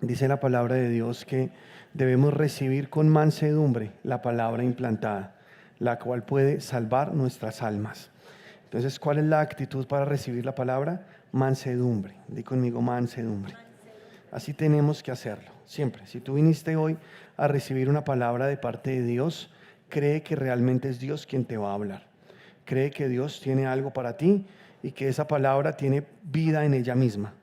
Dice la palabra de Dios que debemos recibir con mansedumbre la palabra implantada, la cual puede salvar nuestras almas. Entonces, ¿cuál es la actitud para recibir la palabra? Mansedumbre. Di conmigo, mansedumbre. Así tenemos que hacerlo, siempre. Si tú viniste hoy a recibir una palabra de parte de Dios, cree que realmente es Dios quien te va a hablar. Cree que Dios tiene algo para ti y que esa palabra tiene vida en ella misma.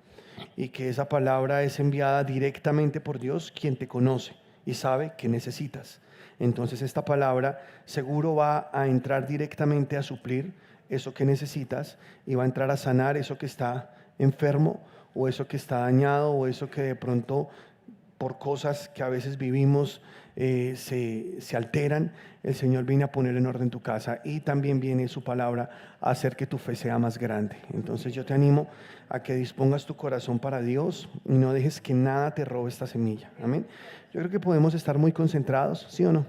Y que esa palabra es enviada directamente por Dios, quien te conoce y sabe que necesitas. Entonces esta palabra seguro va a entrar directamente a suplir eso que necesitas y va a entrar a sanar eso que está enfermo o eso que está dañado o eso que de pronto por cosas que a veces vivimos se alteran. El Señor viene a poner en orden tu casa y también viene su palabra a hacer que tu fe sea más grande. Entonces yo te animo a que dispongas tu corazón para Dios y no dejes que nada te robe esta semilla. Amén. Yo creo que podemos estar muy concentrados, ¿sí o no?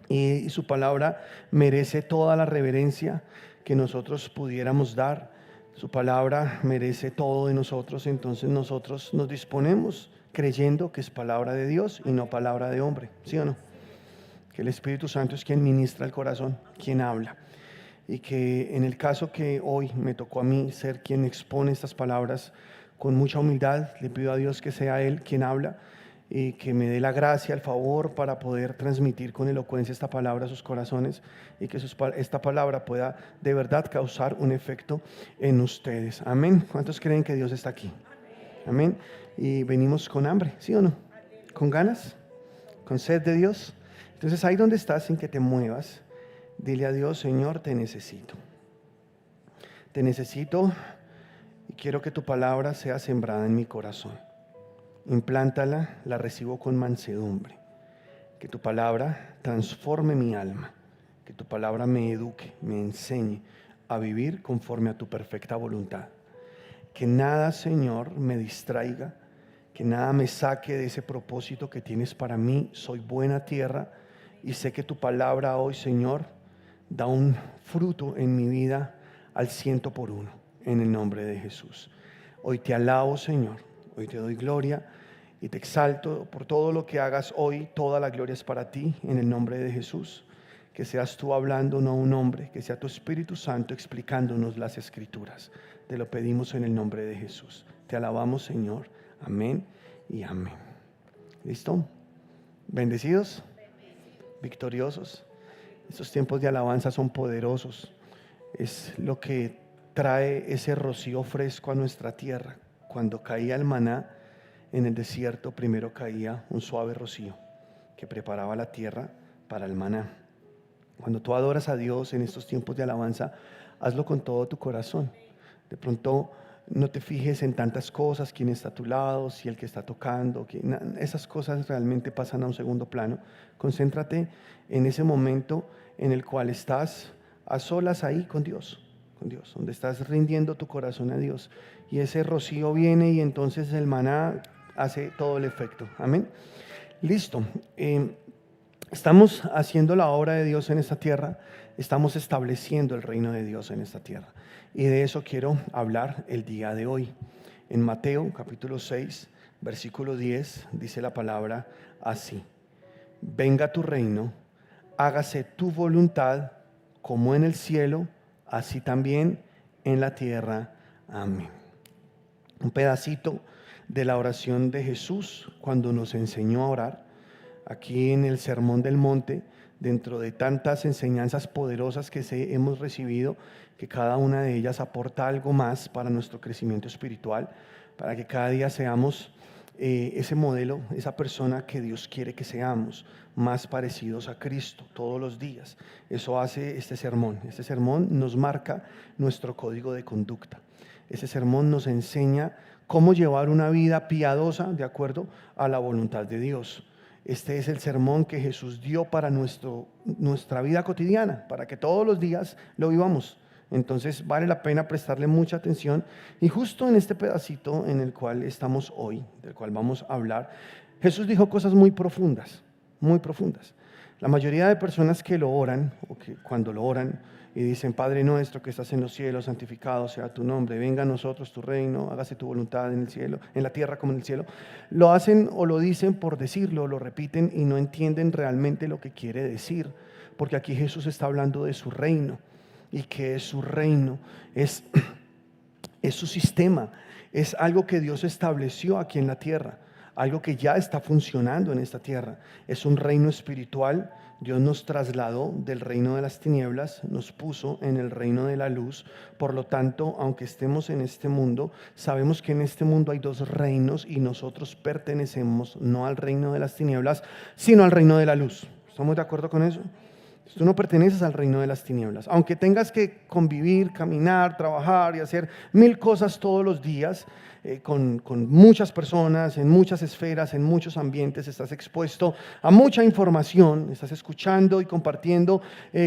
Y su palabra merece toda la reverencia que nosotros pudiéramos dar. Su palabra merece todo de nosotros, entonces nosotros nos disponemos creyendo que es palabra de Dios y no palabra de hombre, ¿sí o no? Que el Espíritu Santo es quien ministra el corazón, quien habla. Y que en el caso que hoy me tocó a mí ser quien expone estas palabras, con mucha humildad le pido a Dios que sea Él quien habla y que me dé la gracia, el favor para poder transmitir con elocuencia esta palabra a sus corazones y que esta palabra pueda de verdad causar un efecto en ustedes. Amén. ¿Cuántos creen que Dios está aquí? Amén. Y venimos con hambre, ¿sí o no? ¿Con ganas? ¿Con sed de Dios? Entonces ahí donde estás, sin que te muevas, dile a Dios: Señor, te necesito. Te necesito y quiero que tu palabra sea sembrada en mi corazón. Implántala, la recibo con mansedumbre. Que tu palabra transforme mi alma. Que tu palabra me eduque, me enseñe a vivir conforme a tu perfecta voluntad. Que nada, Señor, me distraiga, que nada me saque de ese propósito que tienes para mí. Soy buena tierra y sé que tu palabra hoy, Señor, da un fruto en mi vida al 100%, en el nombre de Jesús. Hoy te alabo, Señor. Hoy te doy gloria y te exalto por todo lo que hagas hoy. Toda la gloria es para ti, en el nombre de Jesús. Que seas tú hablando, no un hombre. Que sea tu Espíritu Santo explicándonos las Escrituras. Te lo pedimos en el nombre de Jesús. Te alabamos, Señor. Amén y amén. ¿Listo? ¿Bendecidos? ¿Victoriosos? Estos tiempos de alabanza son poderosos. Es lo que trae ese rocío fresco a nuestra tierra. Cuando caía el maná en el desierto, primero caía un suave rocío que preparaba la tierra para el maná. Cuando tú adoras a Dios en estos tiempos de alabanza, hazlo con todo tu corazón. De pronto no te fijes en tantas cosas, quién está a tu lado, si el que está tocando, esas cosas realmente pasan a un segundo plano. Concéntrate en ese momento en el cual estás a solas ahí con Dios, donde estás rindiendo tu corazón a Dios. Y ese rocío viene y entonces el maná hace todo el efecto. Amén. Listo. Estamos haciendo la obra de Dios en esta tierra. Estamos estableciendo el reino de Dios en esta tierra. Y de eso quiero hablar el día de hoy. En Mateo capítulo 6, versículo 10, dice la palabra así: venga tu reino, hágase tu voluntad como en el cielo, así también en la tierra. Amén. Un pedacito de la oración de Jesús cuando nos enseñó a orar, aquí en el Sermón del Monte, dentro de tantas enseñanzas poderosas que hemos recibido, que cada una de ellas aporta algo más para nuestro crecimiento espiritual, para que cada día seamos ese modelo, esa persona que Dios quiere que seamos, más parecidos a Cristo todos los días. Eso hace este sermón. Este sermón nos marca nuestro código de conducta. Ese sermón nos enseña cómo llevar una vida piadosa de acuerdo a la voluntad de Dios. Este es el sermón que Jesús dio para nuestra vida cotidiana, para que todos los días lo vivamos. Entonces vale la pena prestarle mucha atención. Y justo en este pedacito en el cual estamos hoy, del cual vamos a hablar, Jesús dijo cosas muy profundas, muy profundas. La mayoría de personas que lo oran, o que cuando lo oran y dicen, Padre nuestro que estás en los cielos, santificado sea tu nombre, venga a nosotros tu reino, hágase tu voluntad en el cielo, en la tierra como en el cielo, lo hacen o lo dicen por decirlo, lo repiten y no entienden realmente lo que quiere decir, porque aquí Jesús está hablando de su reino, y que es su reino, es su sistema, es algo que Dios estableció aquí en la tierra, algo que ya está funcionando en esta tierra. Es un reino espiritual. Dios nos trasladó del reino de las tinieblas, nos puso en el reino de la luz. Por lo tanto, aunque estemos en este mundo, sabemos que en este mundo hay dos reinos y nosotros pertenecemos no al reino de las tinieblas, sino al reino de la luz. ¿Estamos de acuerdo con eso? Tú no perteneces al reino de las tinieblas. Aunque tengas que convivir, caminar, trabajar y hacer mil cosas todos los días, con muchas personas, en muchas esferas, en muchos ambientes, estás expuesto a mucha información, estás escuchando y compartiendo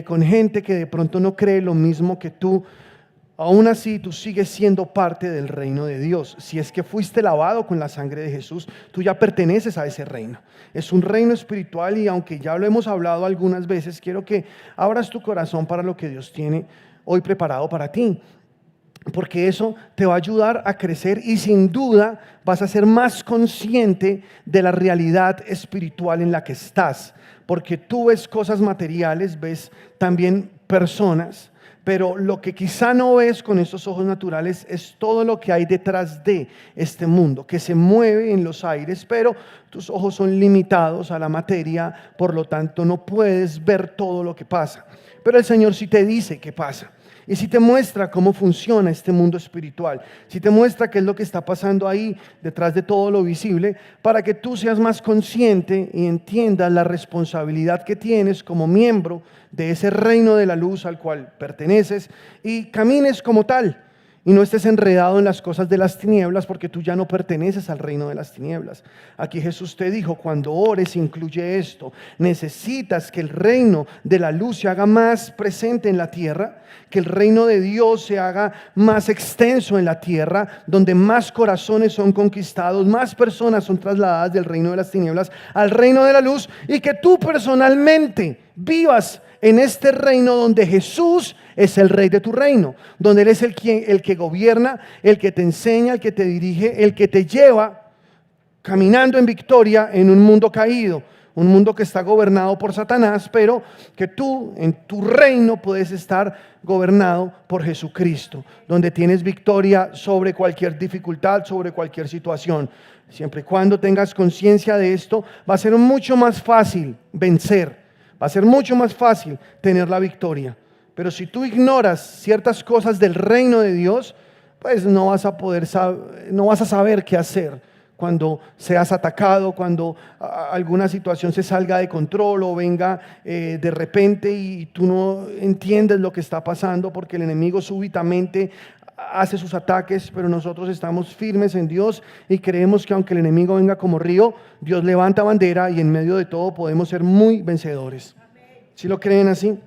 con gente que de pronto no cree lo mismo que tú. Aún así, tú sigues siendo parte del reino de Dios. Si es que fuiste lavado con la sangre de Jesús, tú ya perteneces a ese reino. Es un reino espiritual y aunque ya lo hemos hablado algunas veces, quiero que abras tu corazón para lo que Dios tiene hoy preparado para ti. Porque eso te va a ayudar a crecer y sin duda vas a ser más consciente de la realidad espiritual en la que estás. Porque tú ves cosas materiales, ves también personas, pero lo que quizá no ves con estos ojos naturales es todo lo que hay detrás de este mundo, que se mueve en los aires, pero tus ojos son limitados a la materia, por lo tanto no puedes ver todo lo que pasa. Pero el Señor sí te dice qué pasa. Y si te muestra cómo funciona este mundo espiritual, si te muestra qué es lo que está pasando ahí detrás de todo lo visible, para que tú seas más consciente y entiendas la responsabilidad que tienes como miembro de ese reino de la luz al cual perteneces y camines como tal. Y no estés enredado en las cosas de las tinieblas porque tú ya no perteneces al reino de las tinieblas. Aquí Jesús te dijo, cuando ores incluye esto. Necesitas que el reino de la luz se haga más presente en la tierra, que el reino de Dios se haga más extenso en la tierra, donde más corazones son conquistados, más personas son trasladadas del reino de las tinieblas al reino de la luz y que tú personalmente vivas en este reino donde Jesús es el rey de tu reino, donde Él es el que gobierna, el que te enseña, el que te dirige, el que te lleva caminando en victoria en un mundo caído, un mundo que está gobernado por Satanás, pero que tú en tu reino puedes estar gobernado por Jesucristo, donde tienes victoria sobre cualquier dificultad, sobre cualquier situación. Siempre y cuando tengas conciencia de esto, va a ser mucho más fácil vencer. Va a ser mucho más fácil tener la victoria. Pero si tú ignoras ciertas cosas del reino de Dios, pues no vas a saber qué hacer cuando seas atacado, cuando alguna situación se salga de control o venga de repente y tú no entiendes lo que está pasando porque el enemigo súbitamente hace sus ataques, pero nosotros estamos firmes en Dios y creemos que aunque el enemigo venga como río, Dios levanta bandera y en medio de todo podemos ser muy vencedores. ¿Sí lo creen así?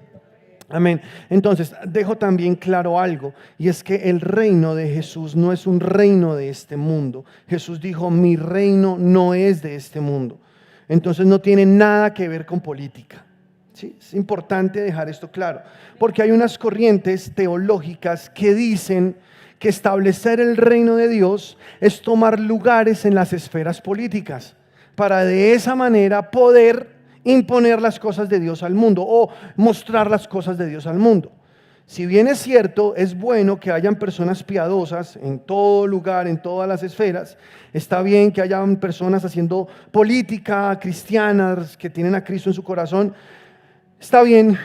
Amén. Entonces, dejo también claro algo, y es que el reino de Jesús no es un reino de este mundo. Jesús dijo, mi reino no es de este mundo. Entonces no tiene nada que ver con política. ¿Sí? Es importante dejar esto claro, porque hay unas corrientes teológicas que dicen que establecer el reino de Dios es tomar lugares en las esferas políticas, para de esa manera poder imponer las cosas de Dios al mundo o mostrar las cosas de Dios al mundo. Si bien es cierto, es bueno que hayan personas piadosas en todo lugar, en todas las esferas. Está bien que hayan personas haciendo política cristianas que tienen a Cristo en su corazón. Está bien,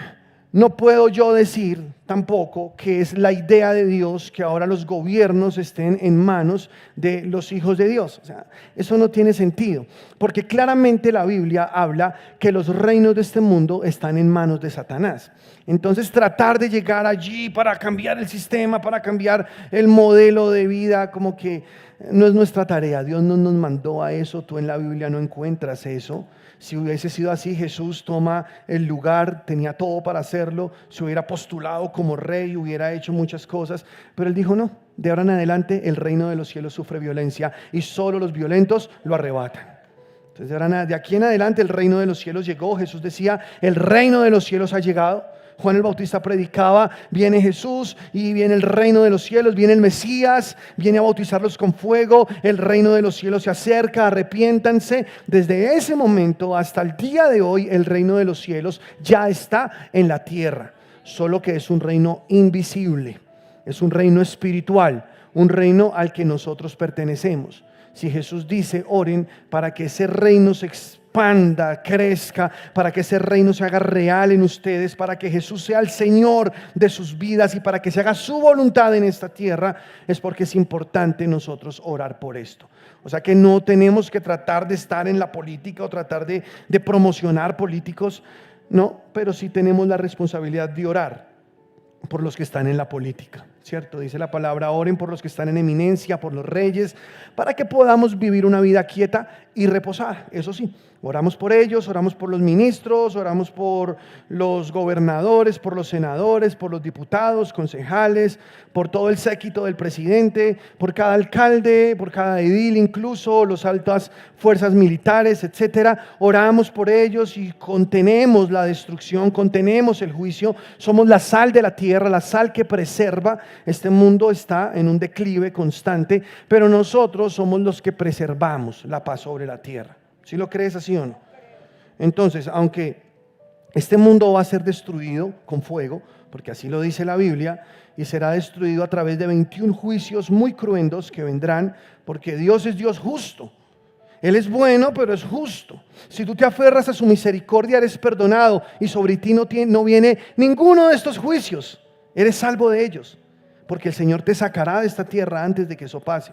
no puedo yo decir tampoco que es la idea de Dios que ahora los gobiernos estén en manos de los hijos de Dios. O sea, eso no tiene sentido, porque claramente la Biblia habla que los reinos de este mundo están en manos de Satanás. Entonces tratar de llegar allí para cambiar el sistema, para cambiar el modelo de vida, como que no es nuestra tarea. Dios no nos mandó a eso, tú en la Biblia no encuentras eso. Si hubiese sido así, Jesús toma el lugar, tenía todo para hacerlo, se hubiera postulado como rey, hubiera hecho muchas cosas, pero Él dijo no, de ahora en adelante el reino de los cielos sufre violencia y solo los violentos lo arrebatan. Entonces de aquí en adelante el reino de los cielos llegó. Jesús decía, el reino de los cielos ha llegado. Juan el Bautista predicaba, viene Jesús y viene el reino de los cielos, viene el Mesías, viene a bautizarlos con fuego, el reino de los cielos se acerca, arrepiéntanse. Desde ese momento hasta el día de hoy el reino de los cielos ya está en la tierra, solo que es un reino invisible, es un reino espiritual, un reino al que nosotros pertenecemos. Si Jesús dice, oren para que ese reino se expanda, crezca, para que ese reino se haga real en ustedes, para que Jesús sea el Señor de sus vidas y para que se haga su voluntad en esta tierra, es porque es importante nosotros orar por esto. O sea que no tenemos que tratar de estar en la política o tratar de promocionar políticos, no, pero sí tenemos la responsabilidad de orar por los que están en la política, ¿cierto? Dice la palabra, oren por los que están en eminencia, por los reyes, para que podamos vivir una vida quieta y reposada. Eso sí, oramos por ellos, oramos por los ministros, oramos por los gobernadores, por los senadores, por los diputados, concejales, por todo el séquito del presidente, por cada alcalde, por cada edil, incluso las altas fuerzas militares, etcétera. Oramos por ellos y contenemos la destrucción, contenemos el juicio. Somos la sal de la tierra, la sal que preserva. Este mundo está en un declive constante, pero nosotros somos los que preservamos la paz sobre la tierra. ¿Sí lo crees así o no? Entonces, aunque este mundo va a ser destruido con fuego, porque así lo dice la Biblia, y será destruido a través de 21 juicios muy cruentos que vendrán, porque Dios es Dios justo. Él es bueno, pero es justo. Si tú te aferras a su misericordia, eres perdonado y sobre ti no viene ninguno de estos juicios. Eres salvo de ellos, porque el Señor te sacará de esta tierra antes de que eso pase.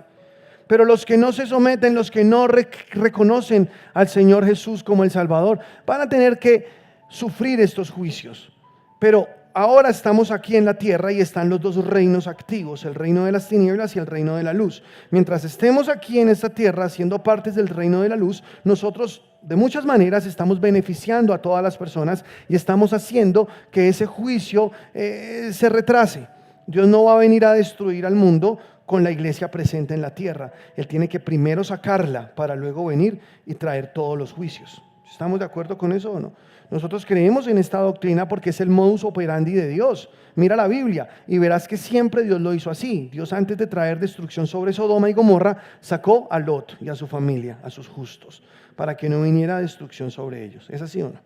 Pero los que no se someten, los que no reconocen al Señor Jesús como el Salvador, van a tener que sufrir estos juicios. Pero ahora estamos aquí en la tierra y están los dos reinos activos, el reino de las tinieblas y el reino de la luz. Mientras estemos aquí en esta tierra siendo partes del reino de la luz, nosotros de muchas maneras estamos beneficiando a todas las personas y estamos haciendo que ese juicio se retrase. Dios no va a venir a destruir al mundo con la iglesia presente en la tierra. Él tiene que primero sacarla para luego venir y traer todos los juicios. ¿Estamos de acuerdo con eso o no? Nosotros creemos en esta doctrina porque es el modus operandi de Dios. Mira la Biblia y verás que siempre Dios lo hizo así. Dios, antes de traer destrucción sobre Sodoma y Gomorra, sacó a Lot y a su familia, a sus justos, para que no viniera destrucción sobre ellos. ¿Es así o no?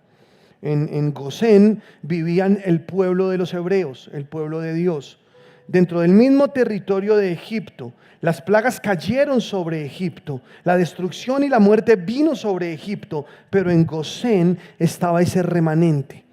En Gosén vivían el pueblo de los hebreos, el pueblo de Dios. Dentro del mismo territorio de Egipto, las plagas cayeron sobre Egipto, la destrucción y la muerte vino sobre Egipto, pero en Gosén estaba ese remanente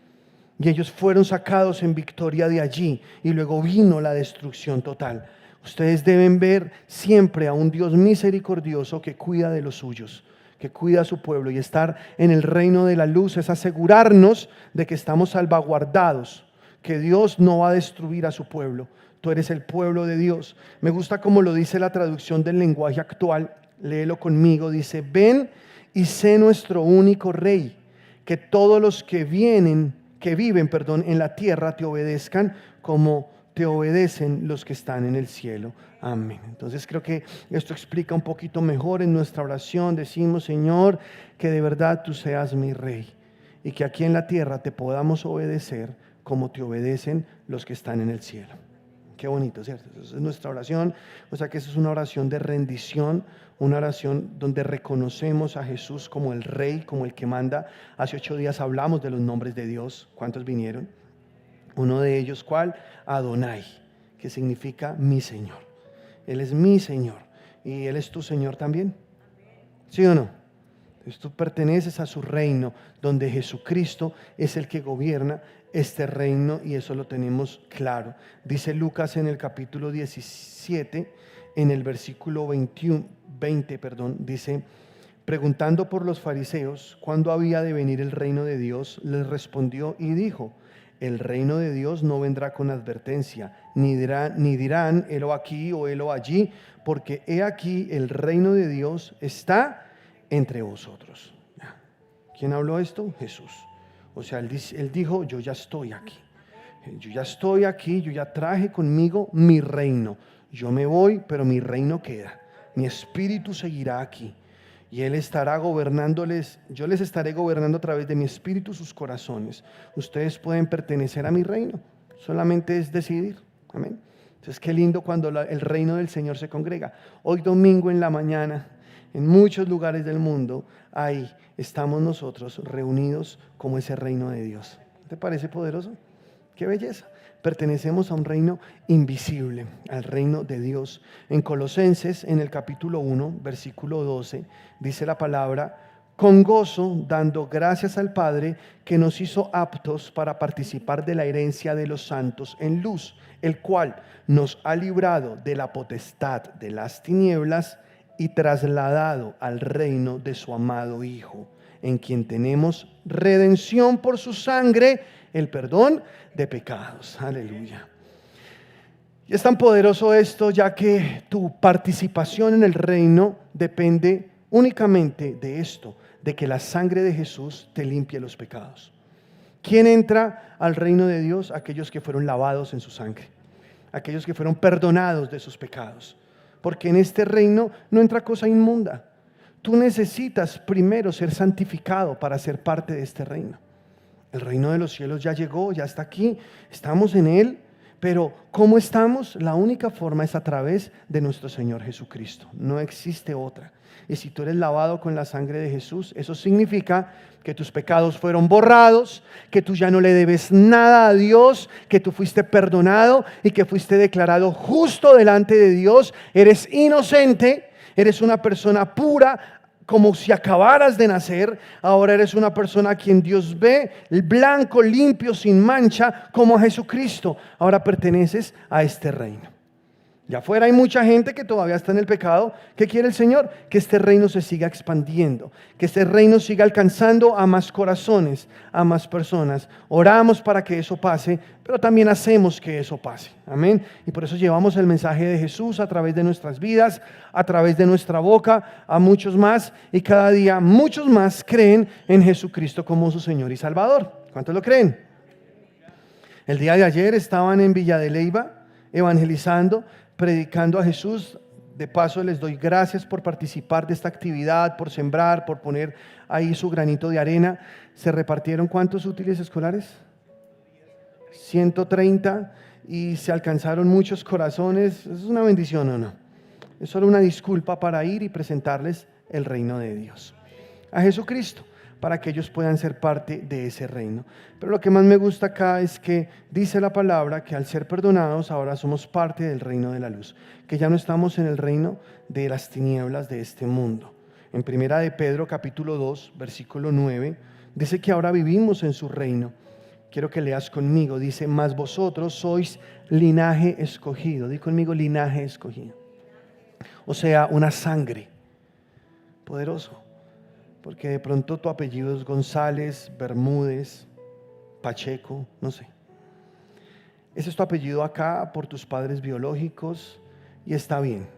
y ellos fueron sacados en victoria de allí y luego vino la destrucción total. Ustedes deben ver siempre a un Dios misericordioso que cuida de los suyos, que cuida a su pueblo, y estar en el reino de la luz es asegurarnos de que estamos salvaguardados, que Dios no va a destruir a su pueblo. Tú eres el pueblo de Dios. Me gusta como lo dice la traducción del lenguaje actual. Léelo conmigo. Dice, ven y sé nuestro único rey, que todos los que viven en la tierra te obedezcan como te obedecen los que están en el cielo. Amén. Entonces creo que esto explica un poquito mejor en nuestra oración. Decimos, Señor, que de verdad tú seas mi rey y que aquí en la tierra te podamos obedecer como te obedecen los que están en el cielo. Qué bonito, ¿cierto? Esa es nuestra oración. O sea que esa es una oración de rendición, una oración donde reconocemos a Jesús como el Rey, como el que manda. Hace 8 días hablamos de los nombres de Dios. ¿Cuántos vinieron? Uno de ellos, ¿cuál? Adonai, que significa mi Señor. Él es mi Señor. ¿Y Él es tu Señor también? ¿Sí o no? Entonces tú perteneces a su reino, donde Jesucristo es el que gobierna este reino, y eso lo tenemos claro. Dice Lucas en el capítulo 17, en el versículo 20, dice, preguntando por los fariseos cuándo había de venir el reino de Dios, les respondió y dijo, el reino de Dios no vendrá con advertencia, ni dirán, helo aquí o helo allí, porque he aquí el reino de Dios está entre vosotros. ¿Quién habló esto? Jesús. O sea, él dijo, yo ya estoy aquí. Yo ya estoy aquí, yo ya traje conmigo mi reino. Yo me voy, pero mi reino queda. Mi espíritu seguirá aquí. y Él estará gobernándoles. Yo les estaré gobernando a través de mi espíritu sus corazones. Ustedes pueden pertenecer a mi reino, solamente es decidir. Amén. Entonces qué lindo cuando el reino del Señor se congrega. Hoy domingo en la mañana, en muchos lugares del mundo, ahí estamos nosotros reunidos como ese reino de Dios. ¿Te parece poderoso? ¡Qué belleza! Pertenecemos a un reino invisible, al reino de Dios. En Colosenses, en el capítulo 1, versículo 12, dice la palabra: con gozo, dando gracias al Padre que nos hizo aptos para participar de la herencia de los santos en luz, el cual nos ha librado de la potestad de las tinieblas y trasladado al reino de su amado Hijo, en quien tenemos redención por su sangre, el perdón de pecados. Aleluya. Y es tan poderoso esto, ya que tu participación en el reino depende únicamente de esto, de que la sangre de Jesús te limpie los pecados. ¿Quién entra al reino de Dios? Aquellos que fueron lavados en su sangre, aquellos que fueron perdonados de sus pecados, porque en este reino no entra cosa inmunda. Tú necesitas primero ser santificado para ser parte de este reino. El reino de los cielos ya llegó, ya está aquí, estamos en él, pero ¿cómo estamos? La única forma es a través de nuestro Señor Jesucristo, no existe otra. Y si tú eres lavado con la sangre de Jesús, eso significa que tus pecados fueron borrados, que tú ya no le debes nada a Dios, que tú fuiste perdonado y que fuiste declarado justo delante de Dios. Eres inocente, eres una persona pura, como si acabaras de nacer. Ahora eres una persona a quien Dios ve blanco, limpio, sin mancha, como a Jesucristo. Ahora perteneces a este reino. Ya afuera hay mucha gente que todavía está en el pecado. ¿Qué quiere el Señor? Que este reino se siga expandiendo, que este reino siga alcanzando a más corazones, a más personas. Oramos para que eso pase, pero también hacemos que eso pase. Amén. Y por eso llevamos el mensaje de Jesús a través de nuestras vidas, a través de nuestra boca, a muchos más. Y cada día muchos más creen en Jesucristo como su Señor y Salvador. ¿Cuántos lo creen? El día de ayer estaban en Villa de Leyva evangelizando, predicando a Jesús. De paso les doy gracias por participar de esta actividad, por sembrar, por poner ahí su granito de arena. ¿Se repartieron cuántos útiles escolares? 130, y se alcanzaron muchos corazones. ¿Es una bendición o no? Es solo una disculpa para ir y presentarles el reino de Dios, a Jesucristo, para que ellos puedan ser parte de ese reino. Pero lo que más me gusta acá es que dice la palabra que al ser perdonados ahora somos parte del reino de la luz, que ya no estamos en el reino de las tinieblas de este mundo. En primera de Pedro capítulo 2 versículo 9 dice que ahora vivimos en su reino. Quiero que leas conmigo, dice: mas vosotros sois linaje escogido. Di conmigo: linaje escogido. O sea, una sangre. Poderoso. Porque de pronto tu apellido es González, Bermúdez, Pacheco, no sé. Ese es tu apellido acá por tus padres biológicos y está bien.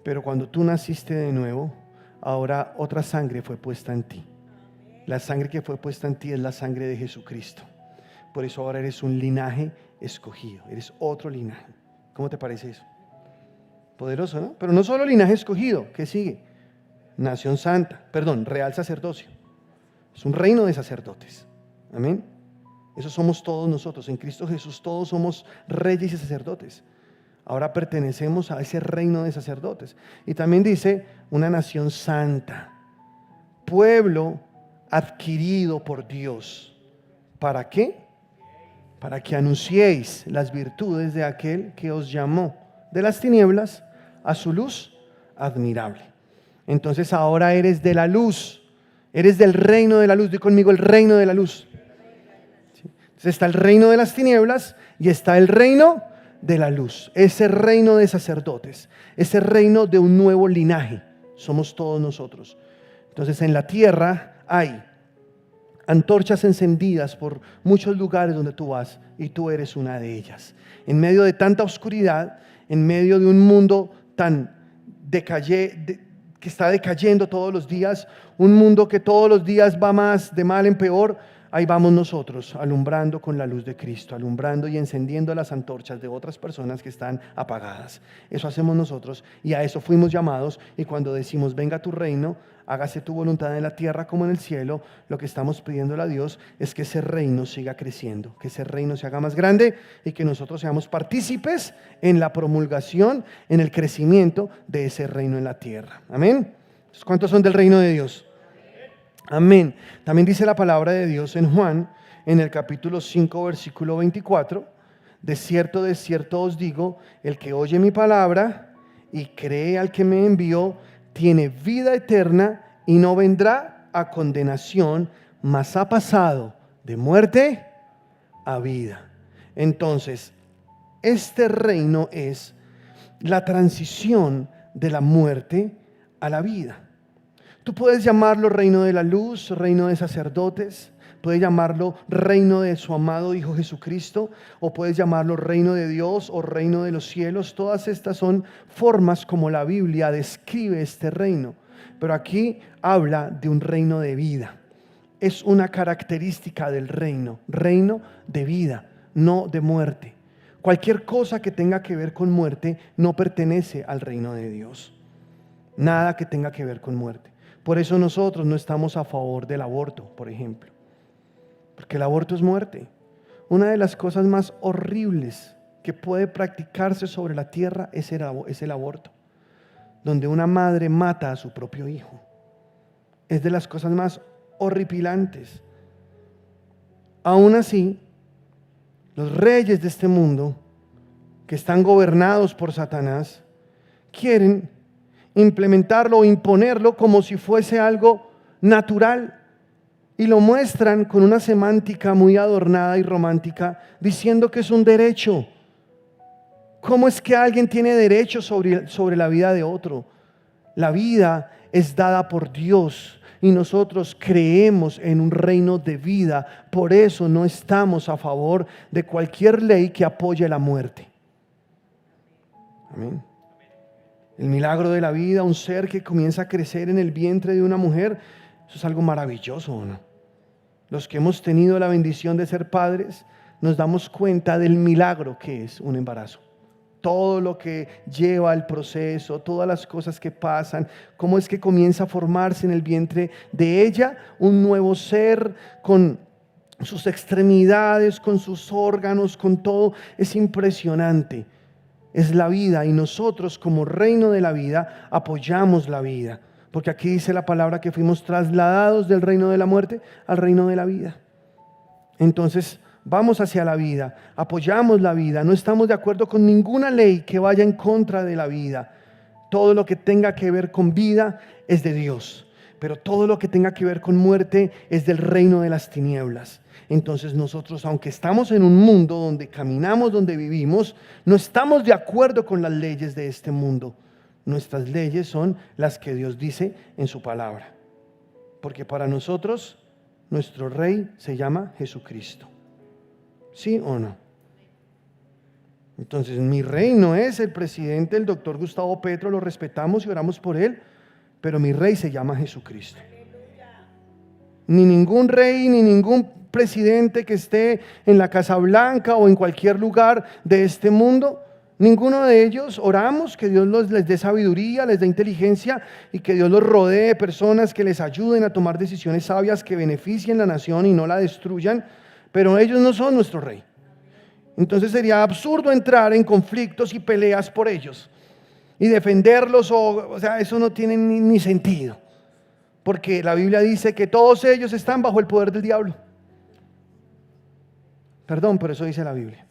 Pero cuando tú naciste de nuevo, ahora otra sangre fue puesta en ti. La sangre que fue puesta en ti es la sangre de Jesucristo. Por eso ahora eres un linaje escogido, eres otro linaje. ¿Cómo te parece eso? Poderoso, ¿no? Pero no solo linaje escogido, ¿qué sigue? Nación santa, real sacerdocio. Es un reino de sacerdotes. Amén. Eso somos todos nosotros. En Cristo Jesús todos somos reyes y sacerdotes. Ahora pertenecemos a ese reino de sacerdotes. Y también dice una nación santa, pueblo adquirido por Dios. ¿Para qué? Para que anunciéis las virtudes de aquel que os llamó de las tinieblas a su luz admirable. Entonces ahora eres de la luz, eres del reino de la luz. Di conmigo: el reino de la luz. ¿Sí? Entonces está el reino de las tinieblas y está el reino de la luz. Ese reino de sacerdotes, ese reino de un nuevo linaje, somos todos nosotros. Entonces en la tierra hay antorchas encendidas por muchos lugares donde tú vas, y tú eres una de ellas. En medio de tanta oscuridad, en medio de un mundo tan que está decayendo todos los días, un mundo que todos los días va más de mal en peor, ahí vamos nosotros alumbrando con la luz de Cristo, alumbrando y encendiendo las antorchas de otras personas que están apagadas. Eso hacemos nosotros y a eso fuimos llamados. Y cuando decimos venga tu reino, hágase tu voluntad en la tierra como en el cielo, lo que estamos pidiéndole a Dios es que ese reino siga creciendo, que ese reino se haga más grande y que nosotros seamos partícipes en la promulgación, en el crecimiento de ese reino en la tierra. Amén. ¿Cuántos son del reino de Dios? Amén. También dice la palabra de Dios en Juan, en el capítulo 5, versículo 24, de cierto os digo, el que oye mi palabra y cree al que me envió, tiene vida eterna y no vendrá a condenación, mas ha pasado de muerte a vida. Entonces, este reino es la transición de la muerte a la vida. Tú puedes llamarlo reino de la luz, reino de sacerdotes, puedes llamarlo reino de su amado Hijo Jesucristo, o puedes llamarlo reino de Dios o reino de los cielos. Todas estas son formas como la Biblia describe este reino, pero aquí habla de un reino de vida. Es una característica del reino de vida, no de muerte. Cualquier cosa que tenga que ver con muerte no pertenece al reino de Dios. Nada que tenga que ver con muerte. Por eso nosotros no estamos a favor del aborto, por ejemplo, porque el aborto es muerte. Una de las cosas más horribles que puede practicarse sobre la tierra es el aborto, donde una madre mata a su propio hijo. Es de las cosas más horripilantes. Aún así, los reyes de este mundo, que están gobernados por Satanás, quieren implementarlo o imponerlo como si fuese algo natural, y lo muestran con una semántica muy adornada y romántica, diciendo que es un derecho. ¿Cómo es que alguien tiene derecho sobre la vida de otro? La vida es dada por Dios y nosotros creemos en un reino de vida. Por eso no estamos a favor de cualquier ley que apoye la muerte. Amén. El milagro de la vida, un ser que comienza a crecer en el vientre de una mujer, eso es algo maravilloso, ¿no? Los que hemos tenido la bendición de ser padres, nos damos cuenta del milagro que es un embarazo. Todo lo que lleva el proceso, todas las cosas que pasan, cómo es que comienza a formarse en el vientre de ella un nuevo ser con sus extremidades, con sus órganos, con todo. Es impresionante. Es la vida y nosotros como reino de la vida apoyamos la vida, porque aquí dice la palabra que fuimos trasladados del reino de la muerte al reino de la vida. Entonces vamos hacia la vida, apoyamos la vida, no estamos de acuerdo con ninguna ley que vaya en contra de la vida. Todo lo que tenga que ver con vida es de Dios, pero todo lo que tenga que ver con muerte es del reino de las tinieblas. Entonces nosotros, aunque estamos en un mundo donde caminamos, donde vivimos, no estamos de acuerdo con las leyes de este mundo. Nuestras leyes son las que Dios dice en su palabra. Porque para nosotros, nuestro rey se llama Jesucristo. ¿Sí o no? Entonces mi rey no es el presidente, el doctor Gustavo Petro, lo respetamos y oramos por él, pero mi rey se llama Jesucristo. Ni ningún rey, ni ningún presidente que esté en la Casa Blanca o en cualquier lugar de este mundo, ninguno de ellos oramos que Dios les dé sabiduría, les dé inteligencia y que Dios los rodee de personas que les ayuden a tomar decisiones sabias que beneficien la nación y no la destruyan, pero ellos no son nuestro rey. Entonces sería absurdo entrar en conflictos y peleas por ellos y defenderlos, o sea, eso no tiene ni sentido, porque la Biblia dice que todos ellos están bajo el poder del diablo. Perdón, pero eso dice la Biblia.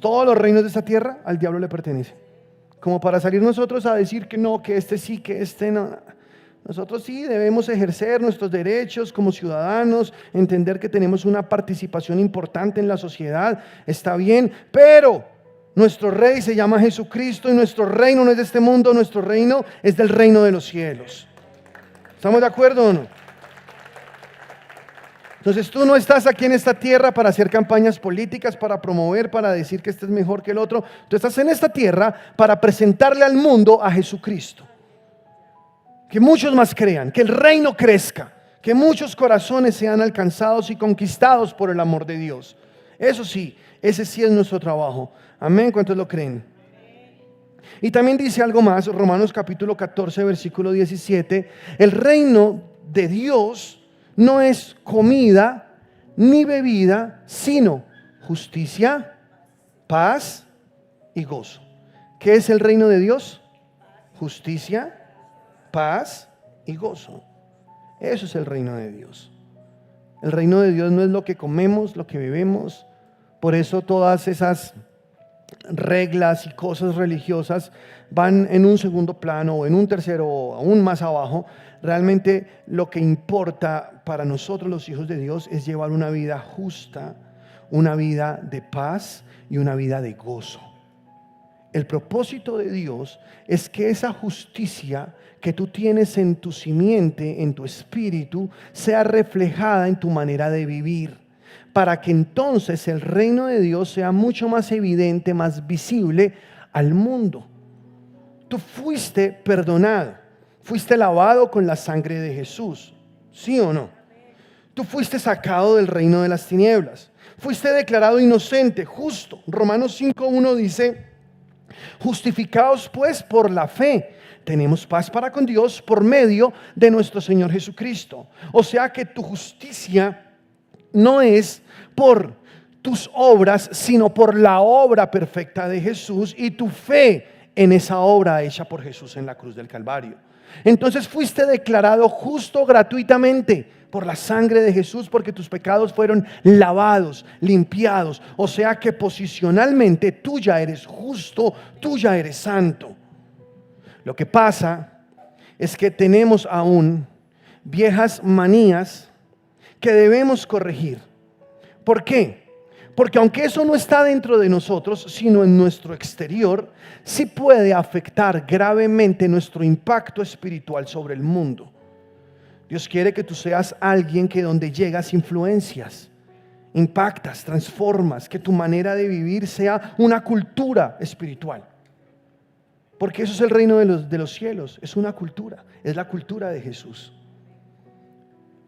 Todos los reinos de esta tierra al diablo le pertenecen. Como para salir nosotros a decir que no, que este sí, que este no. Nosotros sí debemos ejercer nuestros derechos como ciudadanos, entender que tenemos una participación importante en la sociedad, está bien, pero nuestro rey se llama Jesucristo y nuestro reino no es de este mundo, nuestro reino es del reino de los cielos. ¿Estamos de acuerdo o no? Entonces tú no estás aquí en esta tierra para hacer campañas políticas, para promover, para decir que este es mejor que el otro. Tú estás en esta tierra para presentarle al mundo a Jesucristo. Que muchos más crean, que el reino crezca, Que muchos corazones sean alcanzados y conquistados por el amor de Dios. Eso sí, ese sí es nuestro trabajo. Amén, ¿cuántos lo creen? Y también dice algo más, Romanos capítulo 14, versículo 17. El reino de Dios no es comida ni bebida, sino justicia, paz y gozo. ¿Qué es el reino de Dios? Justicia, paz y gozo. Eso es el reino de Dios. El reino de Dios no es lo que comemos, lo que bebemos. Por eso todas esas reglas y cosas religiosas van en un segundo plano o en un tercero o aún más abajo. Realmente lo que importa para nosotros los hijos de Dios es llevar una vida justa, una vida de paz y una vida de gozo. El propósito de Dios es que esa justicia que tú tienes en tu simiente, en tu espíritu, sea reflejada en tu manera de vivir, para que entonces el reino de Dios sea mucho más evidente, más visible al mundo. Tú fuiste perdonado, fuiste lavado con la sangre de Jesús, ¿sí o no? Tú fuiste sacado del reino de las tinieblas, fuiste declarado inocente, justo. Romanos 5:1 dice: justificados pues por la fe, tenemos paz para con Dios por medio de nuestro Señor Jesucristo. O sea que tu justicia no es por tus obras, sino por la obra perfecta de Jesús y tu fe en esa obra hecha por Jesús en la cruz del Calvario. Entonces fuiste declarado justo gratuitamente por la sangre de Jesús, porque tus pecados fueron lavados, limpiados. O sea que posicionalmente tú ya eres justo, tú ya eres santo. Lo que pasa es que tenemos aún viejas manías que debemos corregir. ¿Por qué? Porque aunque eso no está dentro de nosotros, sino en nuestro exterior, sí puede afectar gravemente nuestro impacto espiritual sobre el mundo. Dios quiere que tú seas alguien que donde llegas influencias, impactas, transformas, que tu manera de vivir sea una cultura espiritual. Porque eso es el reino de los cielos, es una cultura, es la cultura de Jesús.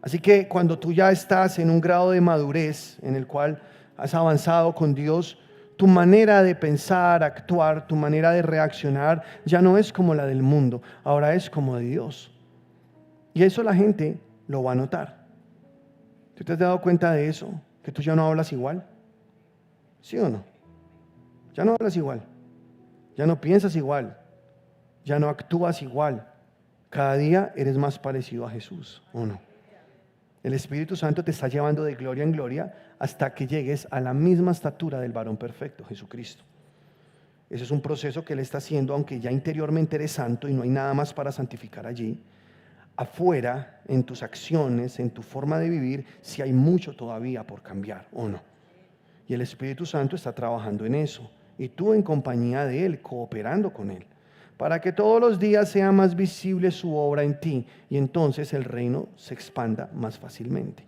Así que cuando tú ya estás en un grado de madurez en el cual has avanzado con Dios, tu manera de pensar, actuar, tu manera de reaccionar ya no es como la del mundo, ahora es como de Dios. Y eso la gente lo va a notar. ¿Tú te has dado cuenta de eso? Que tú ya no hablas igual. ¿Sí o no? Ya no hablas igual. Ya no piensas igual. Ya no actúas igual. Cada día eres más parecido a Jesús, ¿o no? El Espíritu Santo te está llevando de gloria en gloria hasta que llegues a la misma estatura del varón perfecto, Jesucristo. Ese es un proceso que Él está haciendo, aunque ya interiormente eres santo y no hay nada más para santificar allí. Afuera, en tus acciones, en tu forma de vivir, sí hay mucho todavía por cambiar, ¿o no? Y el Espíritu Santo está trabajando en eso. Y tú en compañía de Él, cooperando con Él, para que todos los días sea más visible su obra en ti y entonces el reino se expanda más fácilmente.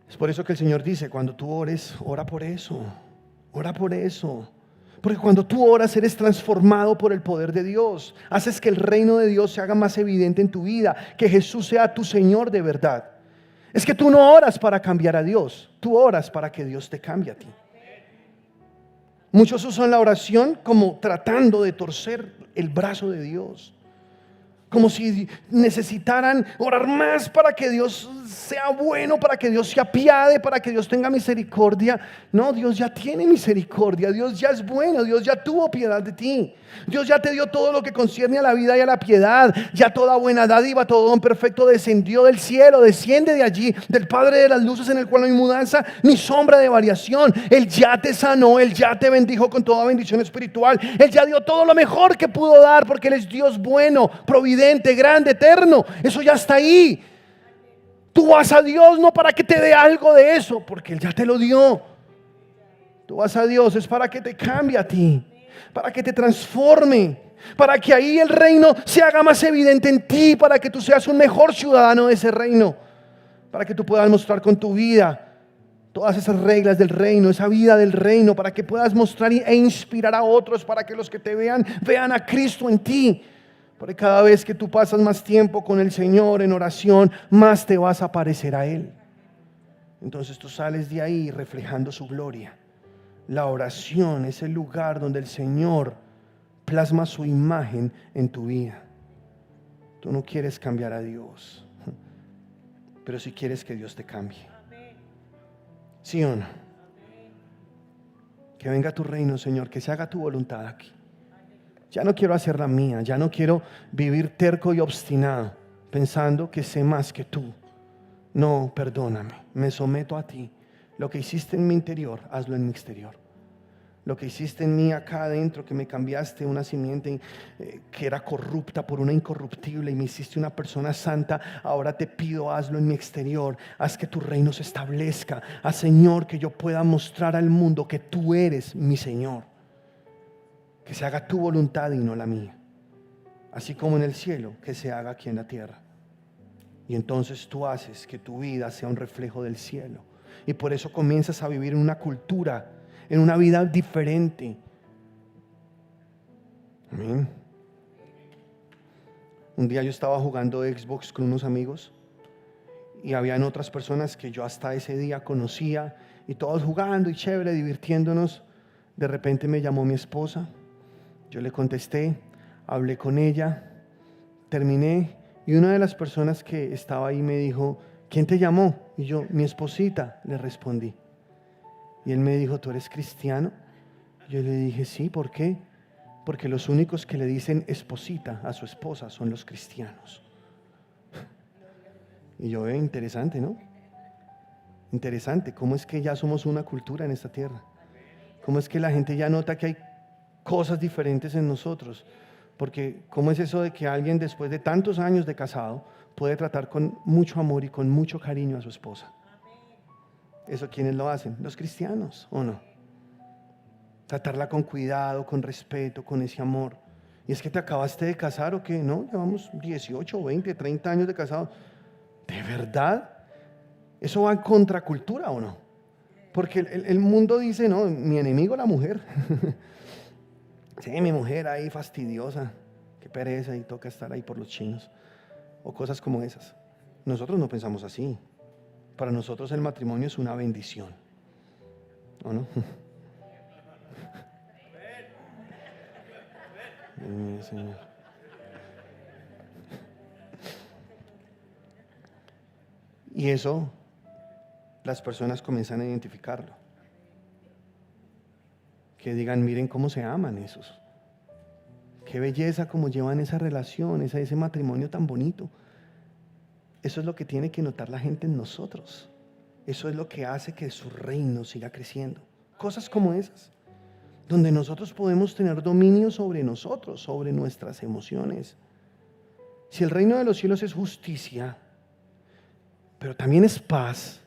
Es por eso que el Señor dice, cuando tú ores, ora por eso, ora por eso. Porque cuando tú oras eres transformado por el poder de Dios. Haces que el reino de Dios se haga más evidente en tu vida, que Jesús sea tu Señor de verdad. Es que tú no oras para cambiar a Dios, tú oras para que Dios te cambie a ti. Muchos usan la oración como tratando de torcer el brazo de Dios, como si necesitaran orar más para que Dios sea bueno, para que Dios se apiade, para que Dios tenga misericordia. No, Dios ya tiene misericordia, Dios ya es bueno, Dios ya tuvo piedad de ti. Dios ya te dio todo lo que concierne a la vida y a la piedad. Ya toda buena dádiva, todo don perfecto descendió del cielo, desciende de allí, del Padre de las luces, en el cual no hay mudanza ni sombra de variación. Él ya te sanó, Él ya te bendijo con toda bendición espiritual. Él ya dio todo lo mejor que pudo dar, porque Él es Dios bueno, providente, grande, eterno. Eso ya está ahí. Tú vas a Dios no para que te dé algo de eso, porque Él ya te lo dio. Tú vas a Dios es para que te cambie a ti, para que te transforme, para que ahí el reino se haga más evidente en ti, para que tú seas un mejor ciudadano de ese reino, para que tú puedas mostrar con tu vida todas esas reglas del reino, esa vida del reino, para que puedas mostrar e inspirar a otros, para que los que te vean, vean a Cristo en ti, Porque cada vez que tú pasas más tiempo con el Señor en oración, más te vas a parecer a Él. Entonces tú sales de ahí reflejando su gloria. La oración es el lugar donde el Señor plasma su imagen en tu vida. Tú no quieres cambiar a Dios, pero sí quieres que Dios te cambie. ¿Sí o no? Que venga tu reino, Señor, que se haga tu voluntad aquí. Ya no quiero hacer la mía, ya no quiero vivir terco y obstinado, pensando que sé más que tú. No, perdóname, me someto a ti. Lo que hiciste en mi interior, hazlo en mi exterior. Lo que hiciste en mí acá adentro, que me cambiaste una simiente que era corrupta por una incorruptible y me hiciste una persona santa, ahora te pido, hazlo en mi exterior. Haz que tu reino se establezca. Haz, Señor, que yo pueda mostrar al mundo que tú eres mi Señor. Que se haga tu voluntad y no la mía. Así como en el cielo, que se haga aquí en la tierra. Y entonces tú haces que tu vida sea un reflejo del cielo. Y por eso comienzas a vivir en una cultura, en una vida diferente. Amén. Un día yo estaba jugando Xbox con unos amigos y habían otras personas que yo hasta ese día conocía y todos jugando y chévere, divirtiéndonos. De repente me llamó mi esposa, yo le contesté, hablé con ella, terminé y una de las personas que estaba ahí me dijo, ¿quién te llamó? Y yo, mi esposita, le respondí. Y él me dijo, ¿tú eres cristiano? Yo le dije, sí, ¿por qué? Porque los únicos que le dicen esposita a su esposa son los cristianos. Y yo, interesante, ¿no? Interesante, ¿cómo es que ya somos una cultura en esta tierra? ¿Cómo es que la gente ya nota que hay cosas diferentes en nosotros? Porque ¿cómo es eso de que alguien después de tantos años de casado puede tratar con mucho amor y con mucho cariño a su esposa? ¿Eso quiénes lo hacen? Los cristianos, ¿o no? Tratarla con cuidado, con respeto, con ese amor. ¿Y es que te acabaste de casar o qué? No, llevamos 18, 20, 30 años de casado. ¿De verdad? ¿Eso va en contracultura o no? Porque el mundo dice, no, mi enemigo la mujer. Sí, mi mujer ahí fastidiosa, qué pereza y toca estar ahí por los chinos. O cosas como esas. Nosotros no pensamos así. Para nosotros el matrimonio es una bendición. ¿O no? Señor. Y eso las personas comienzan a identificarlo. Que digan, miren cómo se aman esos. Qué belleza cómo llevan esa relación, ese matrimonio tan bonito. Eso es lo que tiene que notar la gente en nosotros. Eso es lo que hace que su reino siga creciendo. Cosas como esas, donde nosotros podemos tener dominio sobre nosotros, sobre nuestras emociones. Si el reino de los cielos es justicia, pero también es paz,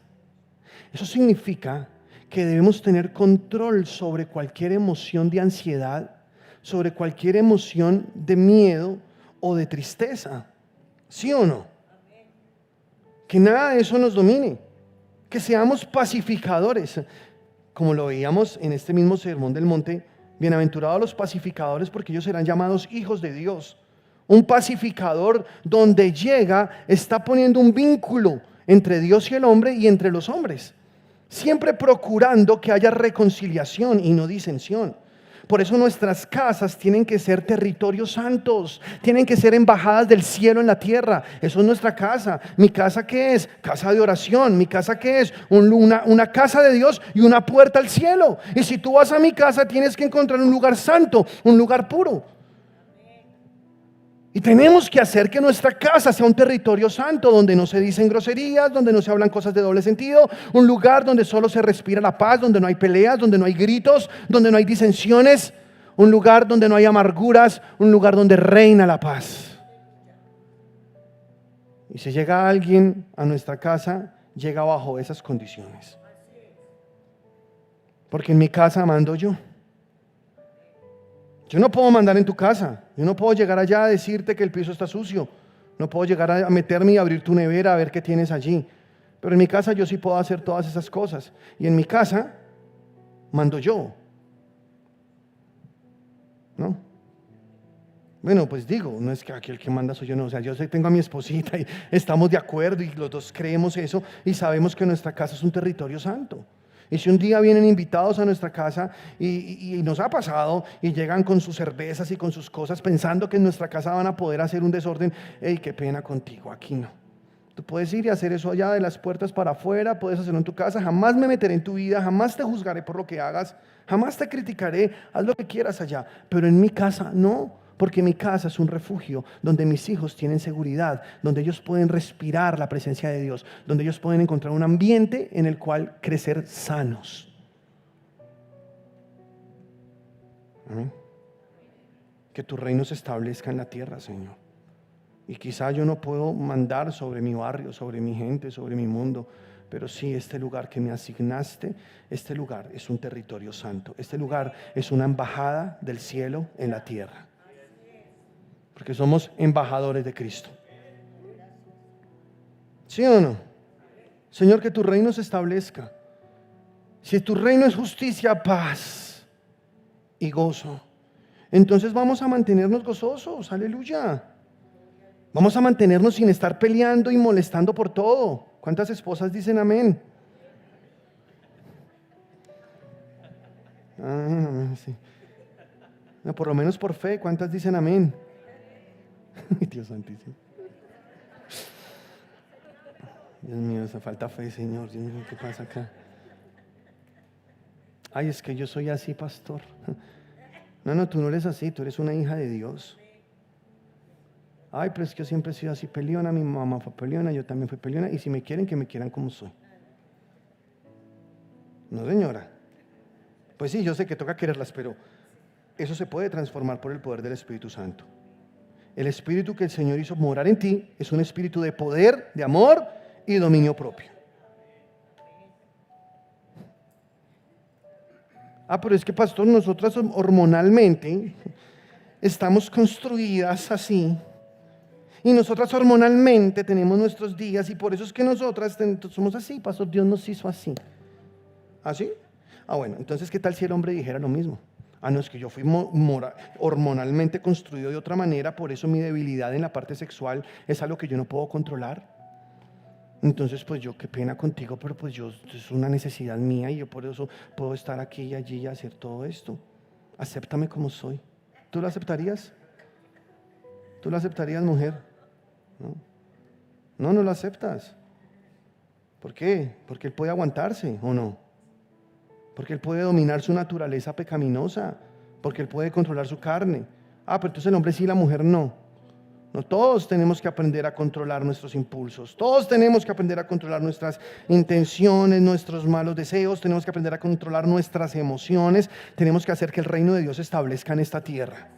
eso significa que debemos tener control sobre cualquier emoción de ansiedad, sobre cualquier emoción de miedo o de tristeza. ¿Sí o no? Que nada de eso nos domine, que seamos pacificadores, como lo veíamos en este mismo sermón del monte. Bienaventurados los pacificadores, porque ellos serán llamados hijos de Dios. Un pacificador, donde llega, está poniendo un vínculo entre Dios y el hombre y entre los hombres, siempre procurando que haya reconciliación y no disensión. Por eso nuestras casas tienen que ser territorios santos, tienen que ser embajadas del cielo en la tierra. Eso es nuestra casa. ¿Mi casa qué es? Casa de oración. ¿Mi casa qué es? Una casa de Dios y una puerta al cielo. Y si tú vas a mi casa, tienes que encontrar un lugar santo, un lugar puro. Y tenemos que hacer que nuestra casa sea un territorio santo, donde no se dicen groserías, donde no se hablan cosas de doble sentido, un lugar donde solo se respira la paz, donde no hay peleas, donde no hay gritos, donde no hay disensiones, un lugar donde no hay amarguras, un lugar donde reina la paz. Y si llega alguien a nuestra casa, llega bajo esas condiciones. Porque en mi casa mando yo. Yo no puedo mandar en tu casa. Yo no puedo llegar allá a decirte que el piso está sucio. No puedo llegar a meterme y abrir tu nevera a ver qué tienes allí. Pero en mi casa yo sí puedo hacer todas esas cosas. Y en mi casa mando yo. ¿No? Bueno, pues digo, no es que aquí el que manda soy yo, no, o sea, yo tengo a mi esposita y estamos de acuerdo y los dos creemos eso y sabemos que nuestra casa es un territorio santo. Y si un día vienen invitados a nuestra casa y nos ha pasado y llegan con sus cervezas y con sus cosas pensando que en nuestra casa van a poder hacer un desorden, hey, qué pena contigo, aquí no. Tú puedes ir y hacer eso allá de las puertas para afuera, puedes hacerlo en tu casa, jamás me meteré en tu vida, jamás te juzgaré por lo que hagas, jamás te criticaré, haz lo que quieras allá, pero en mi casa no. Porque mi casa es un refugio donde mis hijos tienen seguridad, donde ellos pueden respirar la presencia de Dios, donde ellos pueden encontrar un ambiente en el cual crecer sanos. Amén. Que tu reino se establezca en la tierra, Señor. Y quizá yo no puedo mandar sobre mi barrio, sobre mi gente, sobre mi mundo, pero sí, este lugar que me asignaste, este lugar es un territorio santo. Este lugar es una embajada del cielo en la tierra. Porque somos embajadores de Cristo. ¿Sí o no? Señor, que tu reino se establezca. Si tu reino es justicia, paz y gozo, entonces vamos a mantenernos gozosos. Aleluya. Vamos a mantenernos sin estar peleando y molestando por todo. ¿Cuántas esposas dicen amén? Sí. No, por lo menos por fe. ¿Cuántas dicen amén? Dios santísimo. Dios mío, esa falta fe, Señor. Dios mío, ¿qué pasa acá? Ay, es que yo soy así, pastor. No, tú no eres así, tú eres una hija de Dios. Ay, pero es que yo siempre he sido así peleona, mi mamá fue peleona, yo también fui peleona, y si me quieren, que me quieran como soy. No, señora. Pues sí, yo sé que toca quererlas, pero eso se puede transformar por el poder del Espíritu Santo. El espíritu que el Señor hizo morar en ti es un espíritu de poder, de amor y dominio propio. Pero es que, pastor, nosotras hormonalmente estamos construidas así. Y nosotras hormonalmente tenemos nuestros días y por eso es que nosotras somos así, pastor. Dios nos hizo así. ¿Así? Bueno, entonces, ¿qué tal si el hombre dijera lo mismo? No, es que yo fui hormonalmente construido de otra manera, por eso mi debilidad en la parte sexual es algo que yo no puedo controlar. Entonces, pues yo, qué pena contigo, pero pues yo, es una necesidad mía y yo por eso puedo estar aquí y allí y hacer todo esto. Acéptame como soy. ¿Tú lo aceptarías? ¿Tú lo aceptarías, mujer? No lo aceptas. ¿Por qué? Porque él puede aguantarse, ¿o no? Porque él puede dominar su naturaleza pecaminosa, porque él puede controlar su carne. Pero entonces el hombre sí, la mujer no. No, todos tenemos que aprender a controlar nuestros impulsos. Todos tenemos que aprender a controlar nuestras intenciones, nuestros malos deseos. Tenemos que aprender a controlar nuestras emociones. Tenemos que hacer que el reino de Dios se establezca en esta tierra.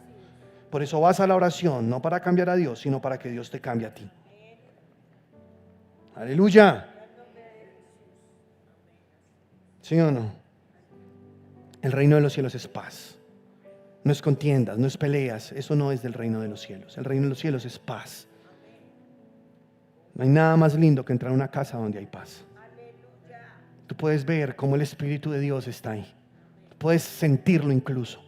Por eso vas a la oración, no para cambiar a Dios, sino para que Dios te cambie a ti. Aleluya. ¿Sí o no? El reino de los cielos es paz. No es contiendas, no es peleas. Eso no es del reino de los cielos. El reino de los cielos es paz. No hay nada más lindo que entrar a una casa donde hay paz. Tú puedes ver cómo el Espíritu de Dios está ahí. Puedes sentirlo incluso.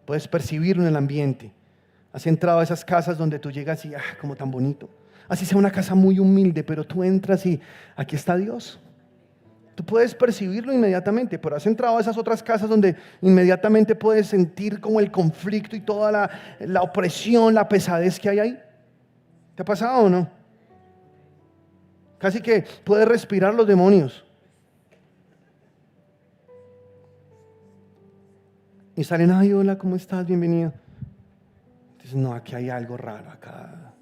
Puedes percibirlo en el ambiente. Has entrado a esas casas donde tú llegas y como tan bonito. Así sea una casa muy humilde, pero tú entras y aquí está Dios. Tú puedes percibirlo inmediatamente, pero has entrado a esas otras casas donde inmediatamente puedes sentir como el conflicto y toda la opresión, la pesadez que hay ahí. ¿Te ha pasado o no? Casi que puedes respirar los demonios. Y salen, ay, hola, ¿cómo estás? Bienvenido. Entonces, no, aquí hay algo raro, acá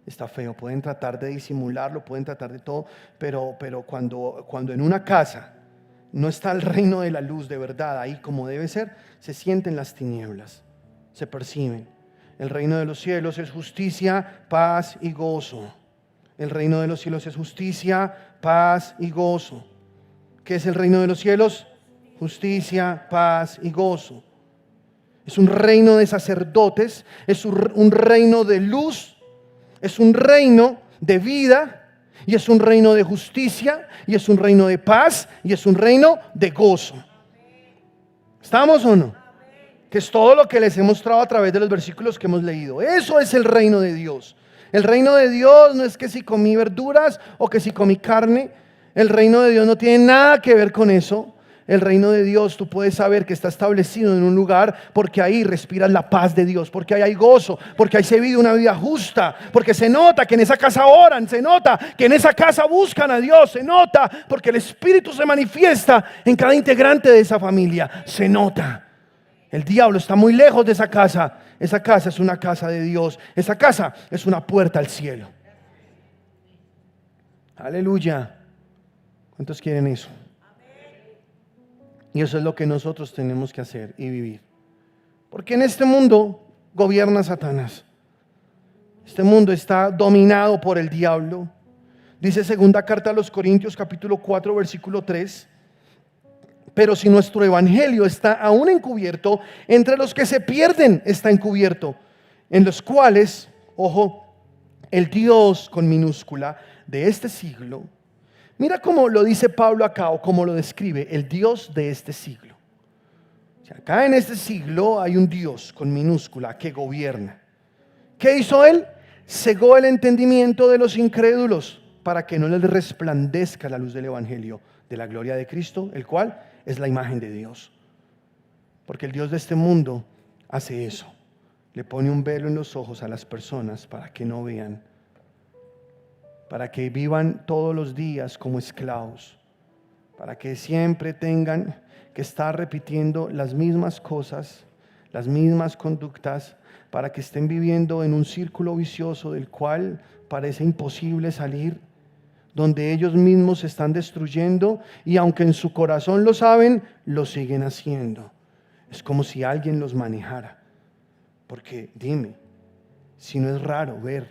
está feo. Pueden tratar de disimularlo, pueden tratar de todo, pero cuando en una casa no está el reino de la luz de verdad ahí como debe ser, se sienten las tinieblas, se perciben. El reino de los cielos es justicia, paz y gozo. El reino de los cielos es justicia, paz y gozo. ¿Qué es el reino de los cielos? Justicia, paz y gozo. Es un reino de sacerdotes, es un reino de luz, es un reino de vida, y es un reino de justicia, y es un reino de paz, y es un reino de gozo. ¿Estamos o no? que es todo lo que les he mostrado a través de los versículos que hemos leído. Eso es el reino de Dios. El reino de Dios no es que si comí verduras o que si comí carne. El reino de Dios no tiene nada que ver con eso. El reino de Dios, tú puedes saber que está establecido en un lugar porque ahí respiras la paz de Dios, porque ahí hay gozo, porque ahí se vive una vida justa, porque se nota que en esa casa oran, se nota que en esa casa buscan a Dios, se nota porque el Espíritu se manifiesta en cada integrante de esa familia, se nota. El diablo está muy lejos de esa casa. Esa casa es una casa de Dios. Esa casa es una puerta al cielo. Aleluya. ¿Cuántos quieren eso? Y eso es lo que nosotros tenemos que hacer y vivir. Porque en este mundo gobierna Satanás. Este mundo está dominado por el diablo. Dice segunda carta a los Corintios capítulo 4 versículo 3. Pero si nuestro evangelio está aún encubierto, entre los que se pierden está encubierto, en los cuales, ojo, el Dios con minúscula de este siglo, mira cómo lo dice Pablo acá o cómo lo describe, el Dios de este siglo. O sea, acá en este siglo hay un Dios con minúscula que gobierna. ¿Qué hizo él? Cegó el entendimiento de los incrédulos para que no les resplandezca la luz del evangelio de la gloria de Cristo, el cual es la imagen de Dios. Porque el Dios de este mundo hace eso. Le pone un velo en los ojos a las personas para que no vean, para que vivan todos los días como esclavos, para que siempre tengan que estar repitiendo las mismas cosas, las mismas conductas, para que estén viviendo en un círculo vicioso del cual parece imposible salir, donde ellos mismos se están destruyendo y aunque en su corazón lo saben, lo siguen haciendo. Es como si alguien los manejara. Porque dime, si no es raro ver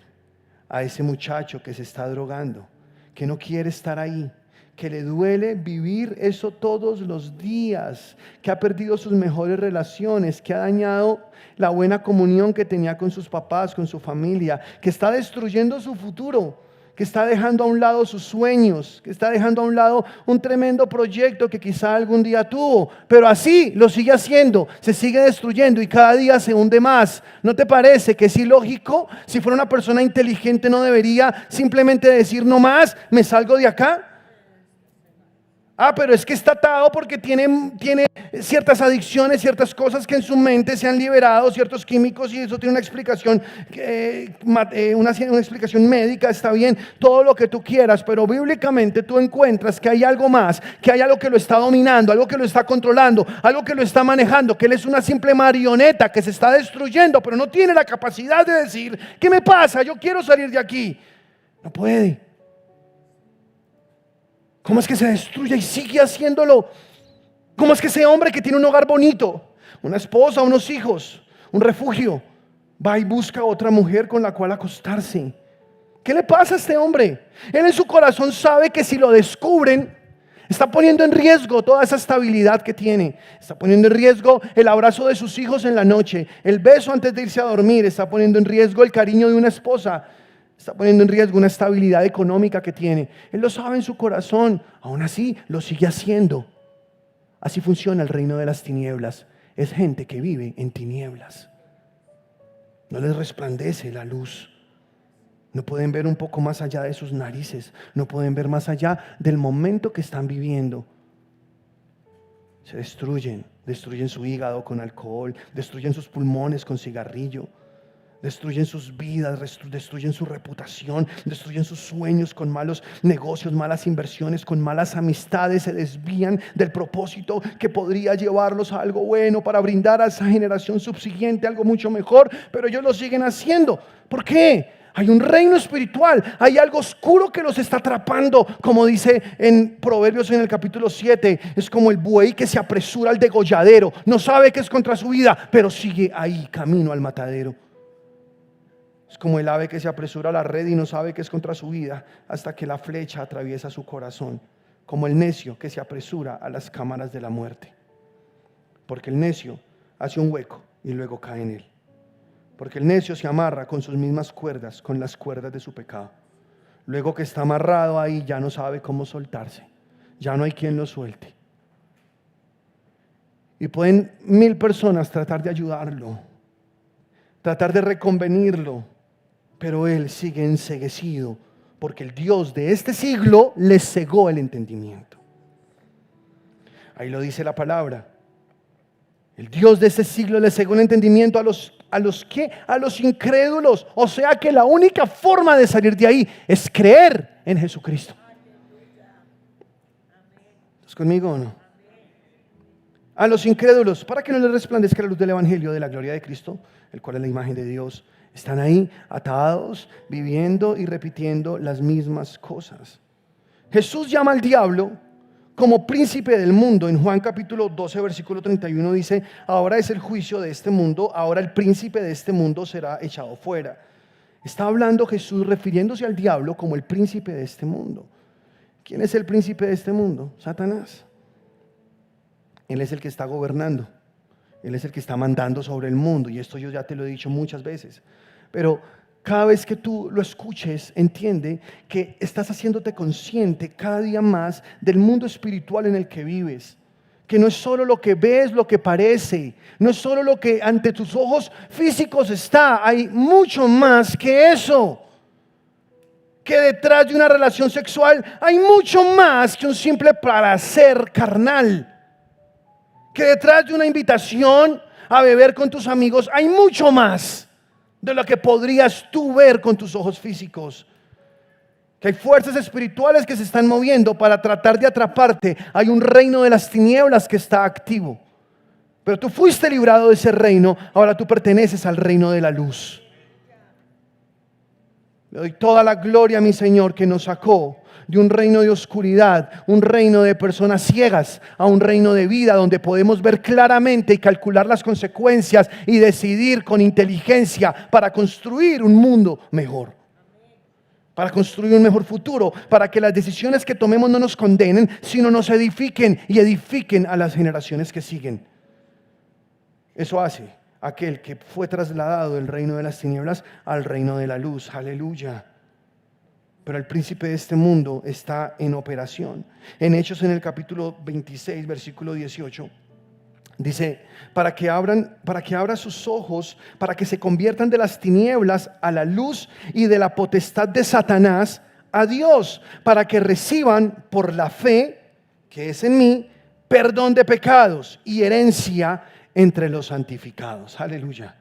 a ese muchacho que se está drogando, que no quiere estar ahí, que le duele vivir eso todos los días, que ha perdido sus mejores relaciones, que ha dañado la buena comunión que tenía con sus papás, con su familia, que está destruyendo su futuro, que está dejando a un lado sus sueños, que está dejando a un lado un tremendo proyecto que quizá algún día tuvo, pero así lo sigue haciendo, se sigue destruyendo y cada día se hunde más. ¿No te parece que es ilógico? Si fuera una persona inteligente no debería simplemente decir no más, me salgo de acá. Pero es que está atado porque tiene ciertas adicciones, ciertas cosas que en su mente se han liberado, ciertos químicos, y eso tiene una explicación, una explicación médica, está bien, todo lo que tú quieras, pero bíblicamente tú encuentras que hay algo más, que hay algo que lo está dominando, algo que lo está controlando, algo que lo está manejando, que él es una simple marioneta que se está destruyendo, pero no tiene la capacidad de decir, ¿qué me pasa? Yo quiero salir de aquí. No puede. ¿Cómo es que se destruye y sigue haciéndolo? ¿Cómo es que ese hombre que tiene un hogar bonito, una esposa, unos hijos, un refugio, va y busca a otra mujer con la cual acostarse? ¿Qué le pasa a este hombre? Él en su corazón sabe que si lo descubren, está poniendo en riesgo toda esa estabilidad que tiene. Está poniendo en riesgo el abrazo de sus hijos en la noche, el beso antes de irse a dormir. Está poniendo en riesgo el cariño de una esposa. Está poniendo en riesgo una estabilidad económica que tiene. Él lo sabe en su corazón. Aún así lo sigue haciendo. Así funciona el reino de las tinieblas. Es gente que vive en tinieblas. No les resplandece la luz. No pueden ver un poco más allá de sus narices. No pueden ver más allá del momento que están viviendo. Se destruyen. Destruyen su hígado con alcohol. Destruyen sus pulmones con cigarrillo. Destruyen sus vidas, destruyen su reputación, destruyen sus sueños con malos negocios, malas inversiones, con malas amistades. Se desvían del propósito que podría llevarlos a algo bueno para brindar a esa generación subsiguiente algo mucho mejor, pero ellos lo siguen haciendo. ¿Por qué? Hay un reino espiritual, hay algo oscuro que los está atrapando, como dice en Proverbios en el capítulo 7. Es como el buey que se apresura al degolladero, no sabe que es contra su vida, pero sigue ahí camino al matadero. Es como el ave que se apresura a la red y no sabe que es contra su vida hasta que la flecha atraviesa su corazón. Como el necio que se apresura a las cámaras de la muerte. Porque el necio hace un hueco y luego cae en él. Porque el necio se amarra con sus mismas cuerdas, con las cuerdas de su pecado. Luego que está amarrado ahí ya no sabe cómo soltarse. Ya no hay quien lo suelte. Y pueden 1000 personas tratar de ayudarlo, tratar de reconvenirlo, pero él sigue enceguecido porque el Dios de este siglo le cegó el entendimiento. Ahí lo dice la palabra. El Dios de este siglo le cegó el entendimiento a los incrédulos. O sea que la única forma de salir de ahí es creer en Jesucristo. ¿Estás conmigo o no? A los incrédulos, para que no les resplandezca la luz del Evangelio de la gloria de Cristo, el cual es la imagen de Dios. Están ahí atados, viviendo y repitiendo las mismas cosas. Jesús llama al diablo como príncipe del mundo. En Juan capítulo 12, versículo 31 dice: ahora es el juicio de este mundo, ahora el príncipe de este mundo será echado fuera. Está hablando Jesús refiriéndose al diablo como el príncipe de este mundo. ¿Quién es el príncipe de este mundo? Satanás. Él es el que está gobernando. Él es el que está mandando sobre el mundo. Y esto yo ya te lo he dicho muchas veces. Pero cada vez que tú lo escuches, entiende que estás haciéndote consciente cada día más del mundo espiritual en el que vives. Que no es solo lo que ves, lo que parece. No es solo lo que ante tus ojos físicos está. Hay mucho más que eso. Que detrás de una relación sexual hay mucho más que un simple placer carnal. Que detrás de una invitación a beber con tus amigos hay mucho más de lo que podrías tú ver con tus ojos físicos. Que hay fuerzas espirituales que se están moviendo para tratar de atraparte. Hay un reino de las tinieblas que está activo. Pero tú fuiste librado de ese reino, ahora tú perteneces al reino de la luz. Le doy toda la gloria a mi Señor que nos sacó de un reino de oscuridad, un reino de personas ciegas, a un reino de vida donde podemos ver claramente y calcular las consecuencias y decidir con inteligencia para construir un mundo mejor, para construir un mejor futuro, para que las decisiones que tomemos no nos condenen, sino nos edifiquen y edifiquen a las generaciones que siguen. Eso hace aquel que fue trasladado del reino de las tinieblas al reino de la luz. Aleluya. Pero el príncipe de este mundo está en operación. En Hechos, en el capítulo 26, versículo 18, dice: para que abra sus ojos, para que se conviertan de las tinieblas a la luz y de la potestad de Satanás a Dios, para que reciban por la fe que es en mí perdón de pecados y herencia entre los santificados. Aleluya.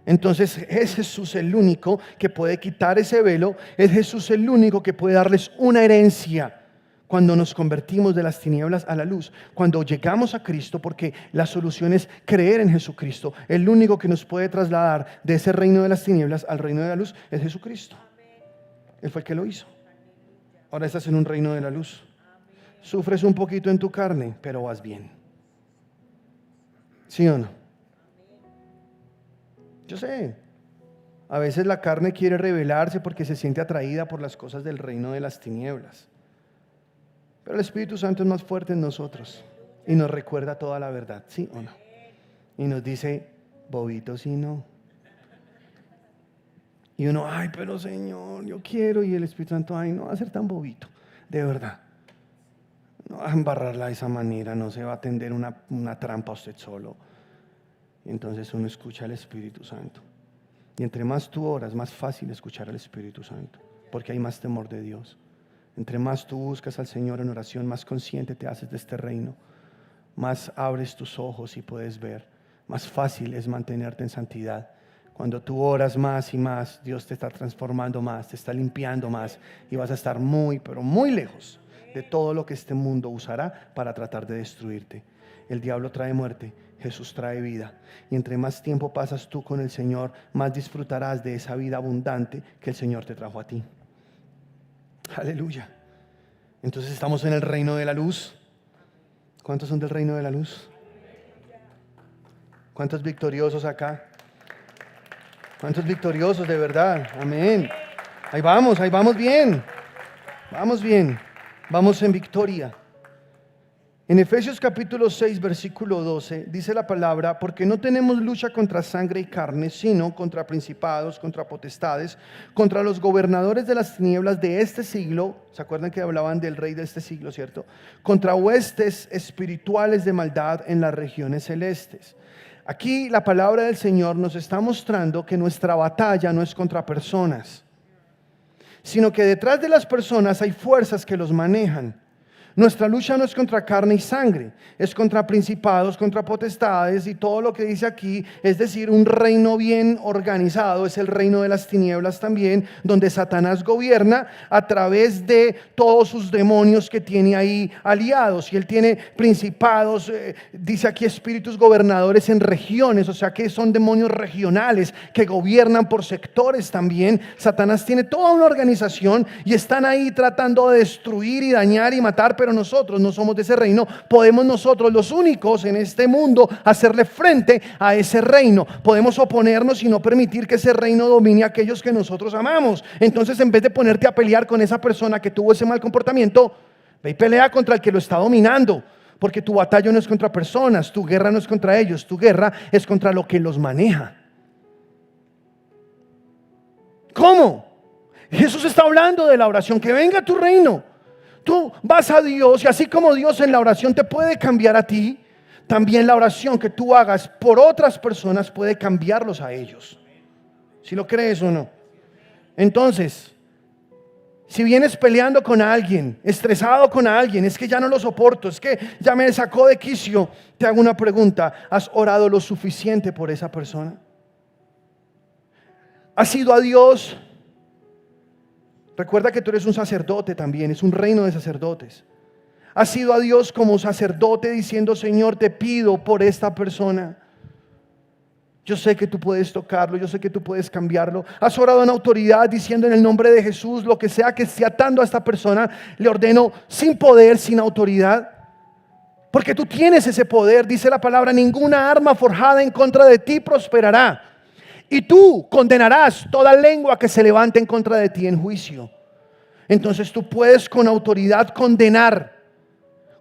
Entonces es Jesús el único que puede quitar ese velo. Es Jesús el único que puede darles una herencia cuando nos convertimos de las tinieblas a la luz, cuando llegamos a Cristo, porque la solución es creer en Jesucristo. El único que nos puede trasladar de ese reino de las tinieblas al reino de la luz es Jesucristo. Él fue el que lo hizo. Ahora estás en un reino de la luz. Sufres un poquito en tu carne, pero vas bien. ¿Sí o no? Yo sé, a veces la carne quiere rebelarse porque se siente atraída por las cosas del reino de las tinieblas. Pero el Espíritu Santo es más fuerte en nosotros y nos recuerda toda la verdad, ¿sí o no? Y nos dice: bobito, sí, no. Y uno: ay, pero Señor, yo quiero. Y el Espíritu Santo: ay, no va a ser tan bobito, de verdad. No va a embarrarla de esa manera, no se va a tender una trampa a usted solo. Y entonces uno escucha al Espíritu Santo. Y entre más tú oras, más fácil escuchar al Espíritu Santo, porque hay más temor de Dios. Entre más tú buscas al Señor en oración, más consciente te haces de este reino, más abres tus ojos y puedes ver. Más fácil es mantenerte en santidad. Cuando tú oras más y más, Dios te está transformando más, te está limpiando más, y vas a estar muy, pero muy lejos de todo lo que este mundo usará para tratar de destruirte. El diablo trae muerte, Jesús trae vida. Y entre más tiempo pasas tú con el Señor, más disfrutarás de esa vida abundante que el Señor te trajo a ti. Aleluya. Entonces estamos en el reino de la luz. ¿Cuántos son del reino de la luz? ¿Cuántos victoriosos acá? ¿Cuántos victoriosos de verdad? Amén. Ahí vamos bien. Vamos bien. Vamos en victoria. En Efesios capítulo 6, versículo 12, dice la palabra: porque no tenemos lucha contra sangre y carne, sino contra principados, contra potestades, contra los gobernadores de las tinieblas de este siglo. ¿Se acuerdan que hablaban del rey de este siglo, cierto? Contra huestes espirituales de maldad en las regiones celestes. Aquí la palabra del Señor nos está mostrando que nuestra batalla no es contra personas, sino que detrás de las personas hay fuerzas que los manejan. Nuestra lucha no es contra carne y sangre, es contra principados, contra potestades y todo lo que dice aquí, es decir, un reino bien organizado, es el reino de las tinieblas también, donde Satanás gobierna a través de todos sus demonios que tiene ahí aliados. Y él tiene principados, dice aquí espíritus gobernadores en regiones, o sea que son demonios regionales que gobiernan por sectores también. Satanás tiene toda una organización y están ahí tratando de destruir y dañar y matar, pero nosotros no somos de ese reino. Podemos nosotros, los únicos en este mundo, hacerle frente a ese reino. Podemos oponernos y no permitir que ese reino domine a aquellos que nosotros amamos. Entonces, en vez de ponerte a pelear con esa persona que tuvo ese mal comportamiento, ve y pelea contra el que lo está dominando. Porque tu batalla no es contra personas, tu guerra no es contra ellos, tu guerra es contra lo que los maneja. ¿Cómo? Jesús está hablando de la oración, que venga tu reino. Tú vas a Dios y así como Dios en la oración te puede cambiar a ti, también la oración que tú hagas por otras personas puede cambiarlos a ellos. ¿Si lo crees o no? Entonces, si vienes peleando con alguien, estresado con alguien, es que ya no lo soporto, es que ya me sacó de quicio, te hago una pregunta: ¿has orado lo suficiente por esa persona? ¿Has ido a Dios? Recuerda que tú eres un sacerdote también, es un reino de sacerdotes. Has ido a Dios como sacerdote diciendo: Señor, te pido por esta persona. Yo sé que tú puedes tocarlo, yo sé que tú puedes cambiarlo. Has orado en autoridad diciendo: en el nombre de Jesús, lo que sea que esté atando a esta persona, le ordeno sin poder, sin autoridad. Porque tú tienes ese poder, dice la palabra: ninguna arma forjada en contra de ti prosperará. Y tú condenarás toda lengua que se levante en contra de ti en juicio. Entonces tú puedes con autoridad condenar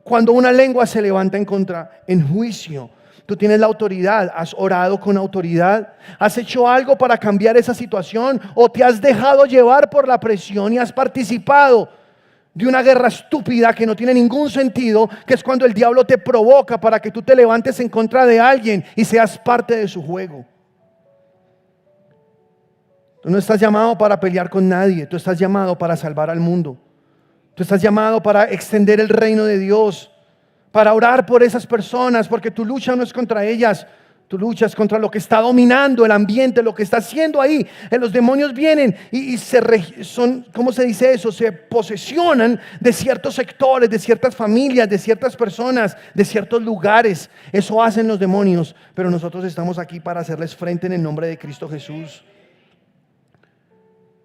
cuando una lengua se levanta en contra en juicio. Tú tienes la autoridad. ¿Has orado con autoridad? ¿Has hecho algo para cambiar esa situación? ¿O te has dejado llevar por la presión y has participado de una guerra estúpida que no tiene ningún sentido, que es cuando el diablo te provoca para que tú te levantes en contra de alguien y seas parte de su juego? Tú no estás llamado para pelear con nadie, tú estás llamado para salvar al mundo. Tú estás llamado para extender el reino de Dios, para orar por esas personas, porque tu lucha no es contra ellas, tu lucha es contra lo que está dominando el ambiente, lo que está haciendo ahí. Los demonios vienen y son, ¿cómo se dice eso? Se posesionan de ciertos sectores, de ciertas familias, de ciertas personas, de ciertos lugares. Eso hacen los demonios, pero nosotros estamos aquí para hacerles frente en el nombre de Cristo Jesús.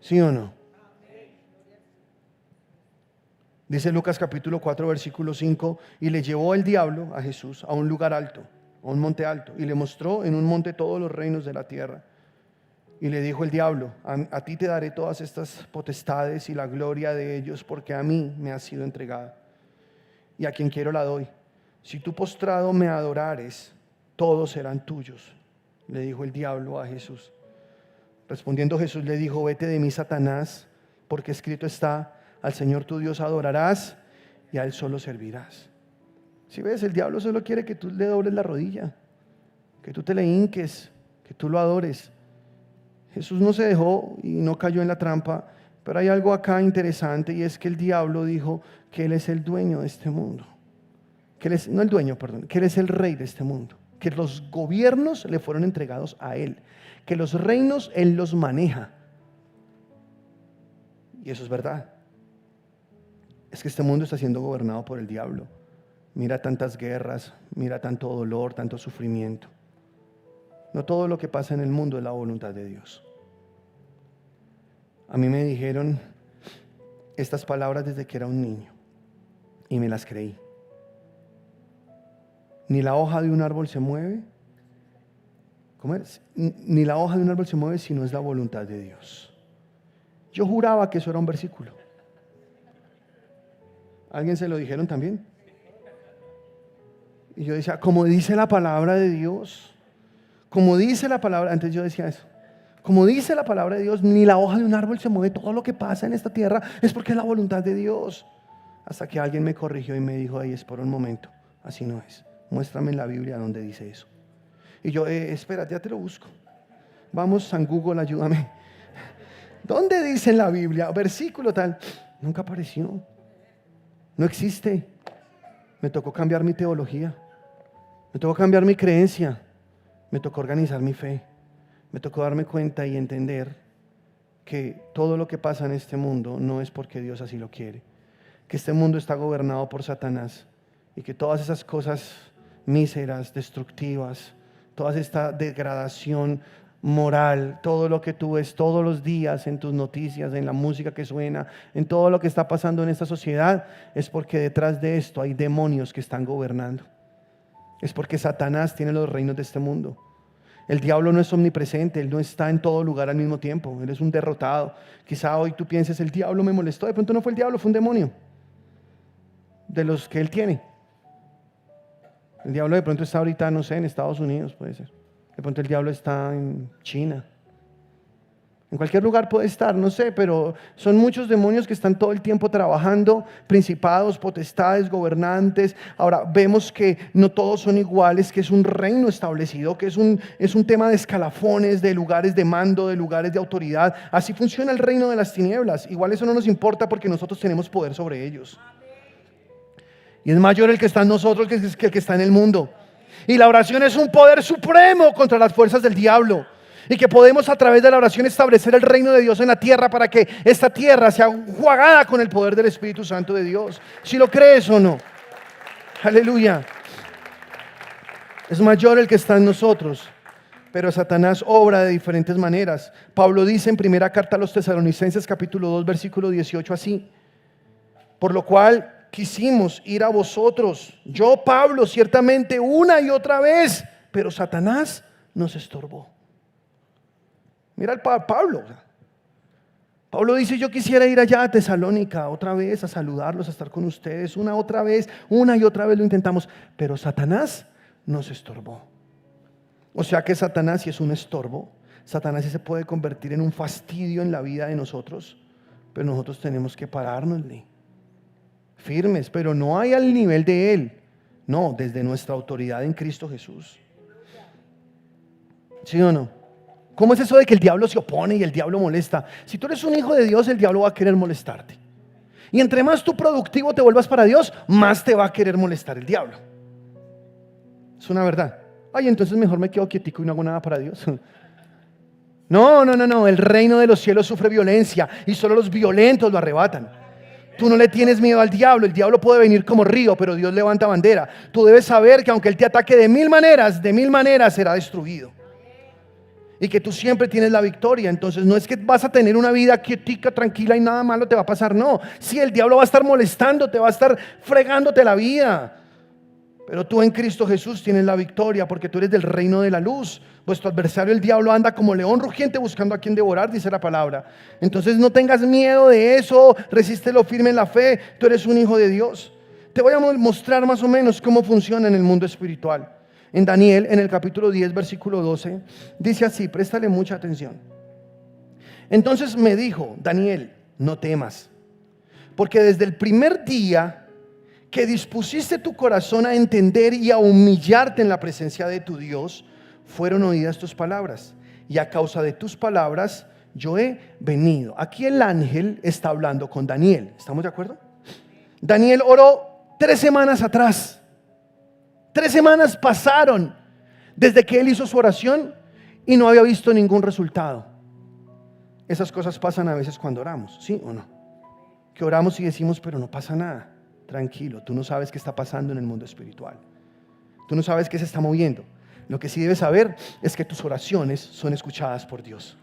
¿Sí o no? Dice Lucas capítulo 4 versículo 5: y le llevó el diablo a Jesús a un lugar alto, a un monte alto, y le mostró en un monte todos los reinos de la tierra. Y le dijo el diablo: a ti te daré todas estas potestades y la gloria de ellos, porque a mí me ha sido entregada, y a quien quiero la doy. Si tú postrado me adorares, todos serán tuyos, le dijo el diablo a Jesús. Respondiendo Jesús le dijo: vete de mí, Satanás, porque escrito está: al Señor tu Dios adorarás y a Él solo servirás. Si ves, el diablo solo quiere que tú le dobles la rodilla, que tú te le hinques, que tú lo adores. Jesús no se dejó y no cayó en la trampa, pero hay algo acá interesante, y es que el diablo dijo que Él es el dueño de este mundo. Que Él es, no el dueño, perdón, que Él es el rey de este mundo, que los gobiernos le fueron entregados a Él, que los reinos Él los maneja. Y eso es verdad. Es que este mundo está siendo gobernado por el diablo. Mira tantas guerras, mira tanto dolor, tanto sufrimiento. No todo lo que pasa en el mundo es la voluntad de Dios. A mí me dijeron estas palabras desde que era un niño y me las creí. Ni la hoja de un árbol se mueve. ¿Cómo es? Ni la hoja de un árbol se mueve si no es la voluntad de Dios. Yo juraba que eso era un versículo. ¿Alguien se lo dijeron también? Y yo decía, como dice la palabra de Dios, como dice la palabra, antes yo decía eso, como dice la palabra de Dios, ni la hoja de un árbol se mueve, todo lo que pasa en esta tierra es porque es la voluntad de Dios. Hasta que alguien me corrigió y me dijo, ahí espera un momento, así no es, muéstrame en la Biblia donde dice eso. Y yo, espera, ya te lo busco. Vamos, San Google, ayúdame. ¿Dónde dice en la Biblia? Versículo tal. Nunca apareció. No existe. Me tocó cambiar mi teología. Me tocó cambiar mi creencia. Me tocó organizar mi fe. Me tocó darme cuenta y entender que todo lo que pasa en este mundo no es porque Dios así lo quiere. Que este mundo está gobernado por Satanás. Y que todas esas cosas míseras, destructivas, toda esta degradación moral, todo lo que tú ves todos los días en tus noticias, en la música que suena, en todo lo que está pasando en esta sociedad, es porque detrás de esto hay demonios que están gobernando. Es porque Satanás tiene los reinos de este mundo. El diablo no es omnipresente, él no está en todo lugar al mismo tiempo, él es un derrotado. Quizá hoy tú pienses, el diablo me molestó, de pronto no fue el diablo, fue un demonio de los que él tiene. El diablo de pronto está ahorita, no sé, en Estados Unidos, puede ser. De pronto el diablo está en China. En cualquier lugar puede estar, no sé, pero son muchos demonios que están todo el tiempo trabajando, principados, potestades, gobernantes. Ahora vemos que no todos son iguales, que es un reino establecido, que es un tema de escalafones, de lugares de mando, de lugares de autoridad. Así funciona el reino de las tinieblas. Igual eso no nos importa porque nosotros tenemos poder sobre ellos. Y es mayor el que está en nosotros que el que está en el mundo. Y la oración es un poder supremo contra las fuerzas del diablo. Y que podemos a través de la oración establecer el reino de Dios en la tierra para que esta tierra sea enjuagada con el poder del Espíritu Santo de Dios. Si lo crees o no. Aleluya. Es mayor el que está en nosotros. Pero Satanás obra de diferentes maneras. Pablo dice en primera carta a los Tesalonicenses capítulo 2 versículo 18 así: por lo cual quisimos ir a vosotros, yo Pablo, ciertamente una y otra vez, pero Satanás nos estorbó. Mira el Pablo. Pablo dice, yo quisiera ir allá a Tesalónica otra vez a saludarlos, a estar con ustedes, una y otra vez lo intentamos, pero Satanás nos estorbó. O sea que Satanás, si es un estorbo, Satanás sí se puede convertir en un fastidio en la vida de nosotros, pero nosotros tenemos que parárnosle firmes, pero no hay al nivel de él, no, desde nuestra autoridad en Cristo Jesús. ¿Sí o no? ¿Cómo es eso de que el diablo se opone y el diablo molesta? Si tú eres un hijo de Dios, el diablo va a querer molestarte. Y entre más tú productivo te vuelvas para Dios, más te va a querer molestar el diablo. Es una verdad. Ay, entonces mejor me quedo quietico y no hago nada para Dios. No. El reino de los cielos sufre violencia y solo los violentos lo arrebatan. Tú no le tienes miedo al diablo. El diablo puede venir como río, pero Dios levanta bandera. Tú debes saber que aunque él te ataque de mil maneras será destruido. Y que tú siempre tienes la victoria. Entonces no es que vas a tener una vida quietica, tranquila y nada malo te va a pasar. No, sí, el diablo va a estar molestándote, va a estar fregándote la vida. Pero tú en Cristo Jesús tienes la victoria porque tú eres del reino de la luz. Vuestro adversario el diablo anda como león rugiente buscando a quien devorar, dice la palabra. Entonces no tengas miedo de eso, resístelo firme en la fe, tú eres un hijo de Dios. Te voy a mostrar más o menos cómo funciona en el mundo espiritual. En Daniel, en el capítulo 10, versículo 12, dice así, préstale mucha atención. Entonces me dijo, Daniel, no temas, porque desde el primer día que dispusiste tu corazón a entender y a humillarte en la presencia de tu Dios, fueron oídas tus palabras, y a causa de tus palabras yo he venido. Aquí el ángel está hablando con Daniel, ¿estamos de acuerdo? Daniel oró 3 semanas atrás. 3 semanas pasaron desde que él hizo su oración y no había visto ningún resultado. Esas cosas pasan a veces cuando oramos, ¿sí o no? Que oramos y decimos, pero no pasa nada. Tranquilo, tú no sabes qué está pasando en el mundo espiritual. Tú no sabes qué se está moviendo. Lo que sí debes saber es que tus oraciones son escuchadas por Dios.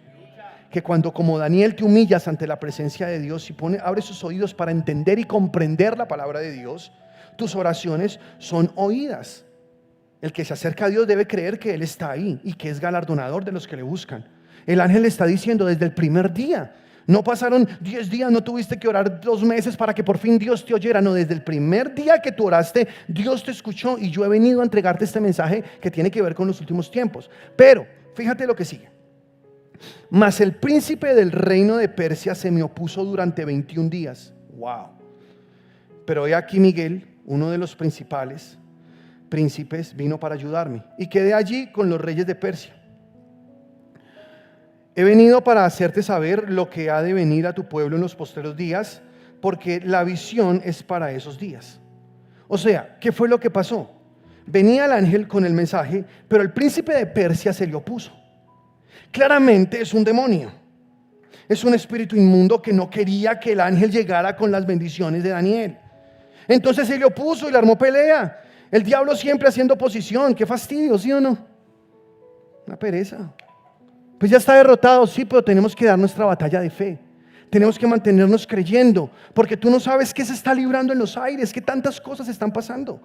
Que cuando como Daniel te humillas ante la presencia de Dios y abres sus oídos para entender y comprender la palabra de Dios, tus oraciones son oídas. El que se acerca a Dios debe creer que Él está ahí y que es galardonador de los que le buscan. El ángel le está diciendo desde el primer día. No pasaron 10 días, no tuviste que orar 2 meses para que por fin Dios te oyera. No, desde el primer día que tú oraste, Dios te escuchó y yo he venido a entregarte este mensaje que tiene que ver con los últimos tiempos. Pero, fíjate lo que sigue. Mas el príncipe del reino de Persia se me opuso durante 21 días. Wow. Pero he aquí Miguel, uno de los principales príncipes, vino para ayudarme y quedé allí con los reyes de Persia. He venido para hacerte saber lo que ha de venir a tu pueblo en los postreros días, porque la visión es para esos días. O sea, ¿qué fue lo que pasó? Venía el ángel con el mensaje, pero el príncipe de Persia se le opuso. Claramente es un demonio. Es un espíritu inmundo que no quería que el ángel llegara con las bendiciones de Daniel. Entonces se le opuso y le armó pelea. El diablo siempre haciendo oposición. Qué fastidio, ¿sí o no? Una pereza. Pues ya está derrotado, sí, pero tenemos que dar nuestra batalla de fe. Tenemos que mantenernos creyendo, porque tú no sabes qué se está librando en los aires, qué tantas cosas están pasando.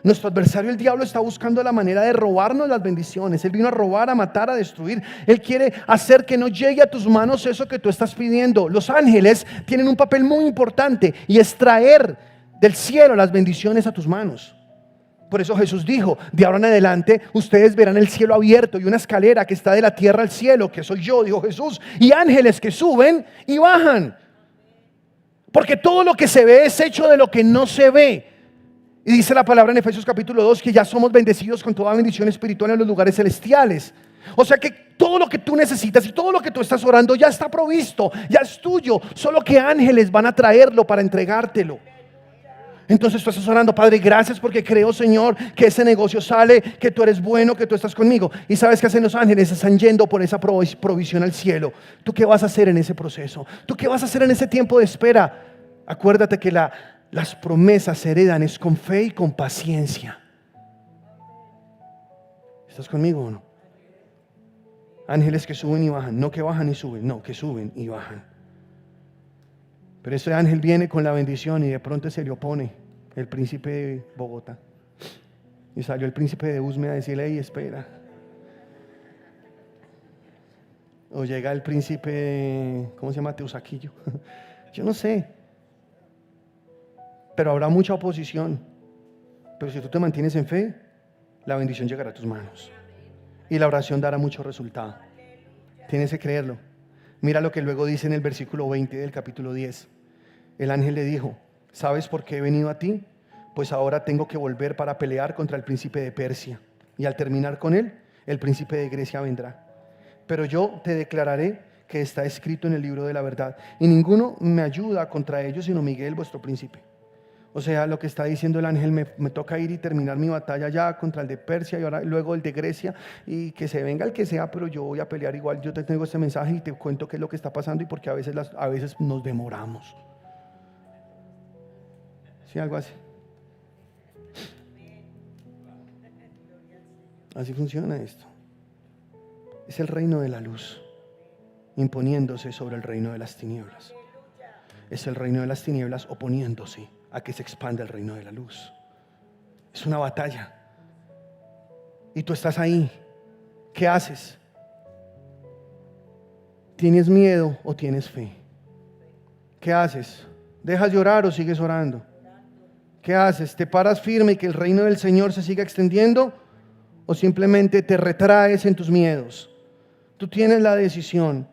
Nuestro adversario, el diablo, está buscando la manera de robarnos las bendiciones. Él vino a robar, a matar, a destruir. Él quiere hacer que no llegue a tus manos eso que tú estás pidiendo. Los ángeles tienen un papel muy importante y es traer del cielo las bendiciones a tus manos. Por eso Jesús dijo, de ahora en adelante ustedes verán el cielo abierto y una escalera que está de la tierra al cielo, que soy yo, dijo Jesús, y ángeles que suben y bajan. Porque todo lo que se ve es hecho de lo que no se ve. Y dice la palabra en Efesios capítulo 2 que ya somos bendecidos con toda bendición espiritual en los lugares celestiales. O sea que todo lo que tú necesitas y todo lo que tú estás orando ya está provisto, ya es tuyo. Solo que ángeles van a traerlo para entregártelo. Entonces tú estás orando, Padre, gracias porque creo, Señor, que ese negocio sale, que tú eres bueno, que tú estás conmigo. Y sabes que hacen los ángeles, están yendo por esa provisión al cielo. ¿Tú qué vas a hacer en ese proceso? ¿Tú qué vas a hacer en ese tiempo de espera? Acuérdate que las promesas se heredan es con fe y con paciencia. ¿Estás conmigo o no? Ángeles que suben y bajan, no que bajan y suben, no, que suben y bajan. Pero ese ángel viene con la bendición y de pronto se le opone el príncipe de Bogotá. Y salió el príncipe de Usme a decirle, hey, espera. O llega el príncipe, ¿cómo se llama? Teusaquillo. Yo no sé. Pero habrá mucha oposición. Pero si tú te mantienes en fe, la bendición llegará a tus manos. Y la oración dará mucho resultado. Tienes que creerlo. Mira lo que luego dice en el versículo 20 del capítulo 10. El ángel le dijo, ¿sabes por qué he venido a ti? Pues ahora tengo que volver para pelear contra el príncipe de Persia. Y al terminar con él, el príncipe de Grecia vendrá. Pero yo te declararé que está escrito en el libro de la verdad. Y ninguno me ayuda contra ellos, sino Miguel, vuestro príncipe. O sea, lo que está diciendo el ángel, me toca ir y terminar mi batalla ya contra el de Persia y ahora luego el de Grecia, y que se venga el que sea, pero yo voy a pelear igual. Yo te tengo este mensaje y te cuento qué es lo que está pasando y porque a veces nos demoramos. ¿Sí? Algo así. Así funciona esto. Es el reino de la luz imponiéndose sobre el reino de las tinieblas. Es el reino de las tinieblas oponiéndose a que se expanda el reino de la luz. Es una batalla. Y tú estás ahí. ¿Qué haces? ¿Tienes miedo o tienes fe? ¿Qué haces? ¿Dejas de orar o sigues orando? ¿Qué haces? ¿Te paras firme y que el reino del Señor se siga extendiendo? ¿O simplemente te retraes en tus miedos? Tú tienes la decisión,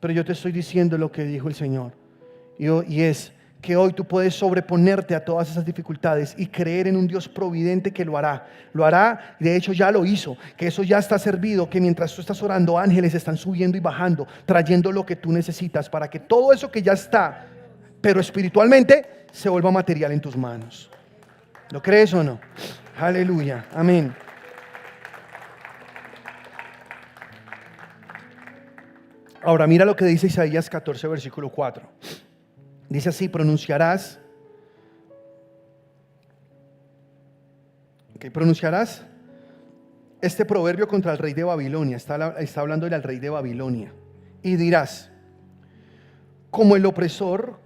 pero yo te estoy diciendo lo que dijo el Señor. Y es que hoy tú puedes sobreponerte a todas esas dificultades y creer en un Dios providente que lo hará. Lo hará, de hecho ya lo hizo, que eso ya está servido, que mientras tú estás orando, ángeles están subiendo y bajando, trayendo lo que tú necesitas para que todo eso que ya está, pero espiritualmente, se vuelva material en tus manos. ¿Lo crees o no? Aleluya, amén. Ahora mira lo que dice Isaías 14, versículo 4. Dice así, pronunciarás este proverbio contra el rey de Babilonia. Está hablándole al rey de Babilonia. Y dirás, como el opresor,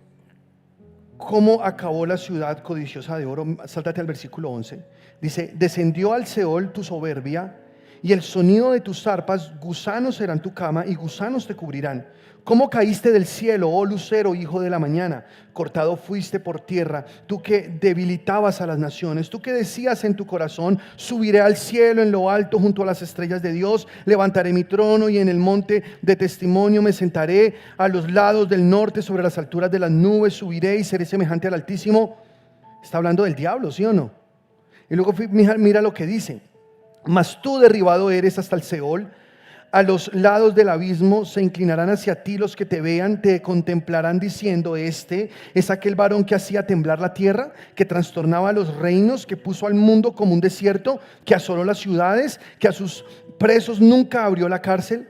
¿cómo acabó la ciudad codiciosa de oro? Sáltate al versículo 11. Dice, descendió al Seol tu soberbia y el sonido de tus arpas, gusanos serán tu cama y gusanos te cubrirán. ¿Cómo caíste del cielo, oh lucero, hijo de la mañana? Cortado fuiste por tierra, tú que debilitabas a las naciones, tú que decías en tu corazón, subiré al cielo en lo alto junto a las estrellas de Dios, levantaré mi trono y en el monte de testimonio me sentaré a los lados del norte, sobre las alturas de las nubes subiré y seré semejante al Altísimo. Está hablando del diablo, ¿sí o no? Y luego mira lo que dice: mas tú derribado eres hasta el Seol, a los lados del abismo se inclinarán hacia ti los que te vean, te contemplarán diciendo: este es aquel varón que hacía temblar la tierra, que trastornaba los reinos, que puso al mundo como un desierto, que asoló las ciudades, que a sus presos nunca abrió la cárcel.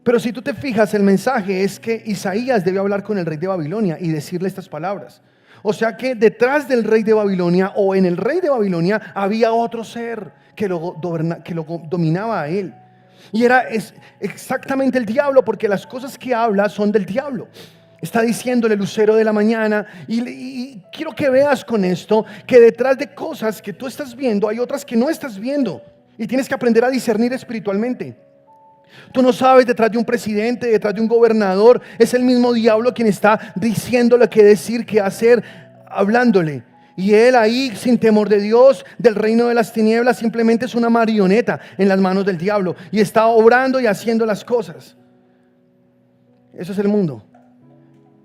Pero si tú te fijas, el mensaje es que Isaías debe hablar con el rey de Babilonia y decirle estas palabras. O sea que detrás del rey de Babilonia, o en el rey de Babilonia, había otro ser que lo dominaba a él. Y es exactamente el diablo, porque las cosas que habla son del diablo. Está diciéndole lucero de la mañana, y quiero que veas con esto que detrás de cosas que tú estás viendo hay otras que no estás viendo, y tienes que aprender a discernir espiritualmente. Tú no sabes, detrás de un presidente, detrás de un gobernador, es el mismo diablo quien está diciéndole qué decir, qué hacer, hablándole. Y él ahí, sin temor de Dios, del reino de las tinieblas, simplemente es una marioneta en las manos del diablo y está obrando y haciendo las cosas. Eso es el mundo.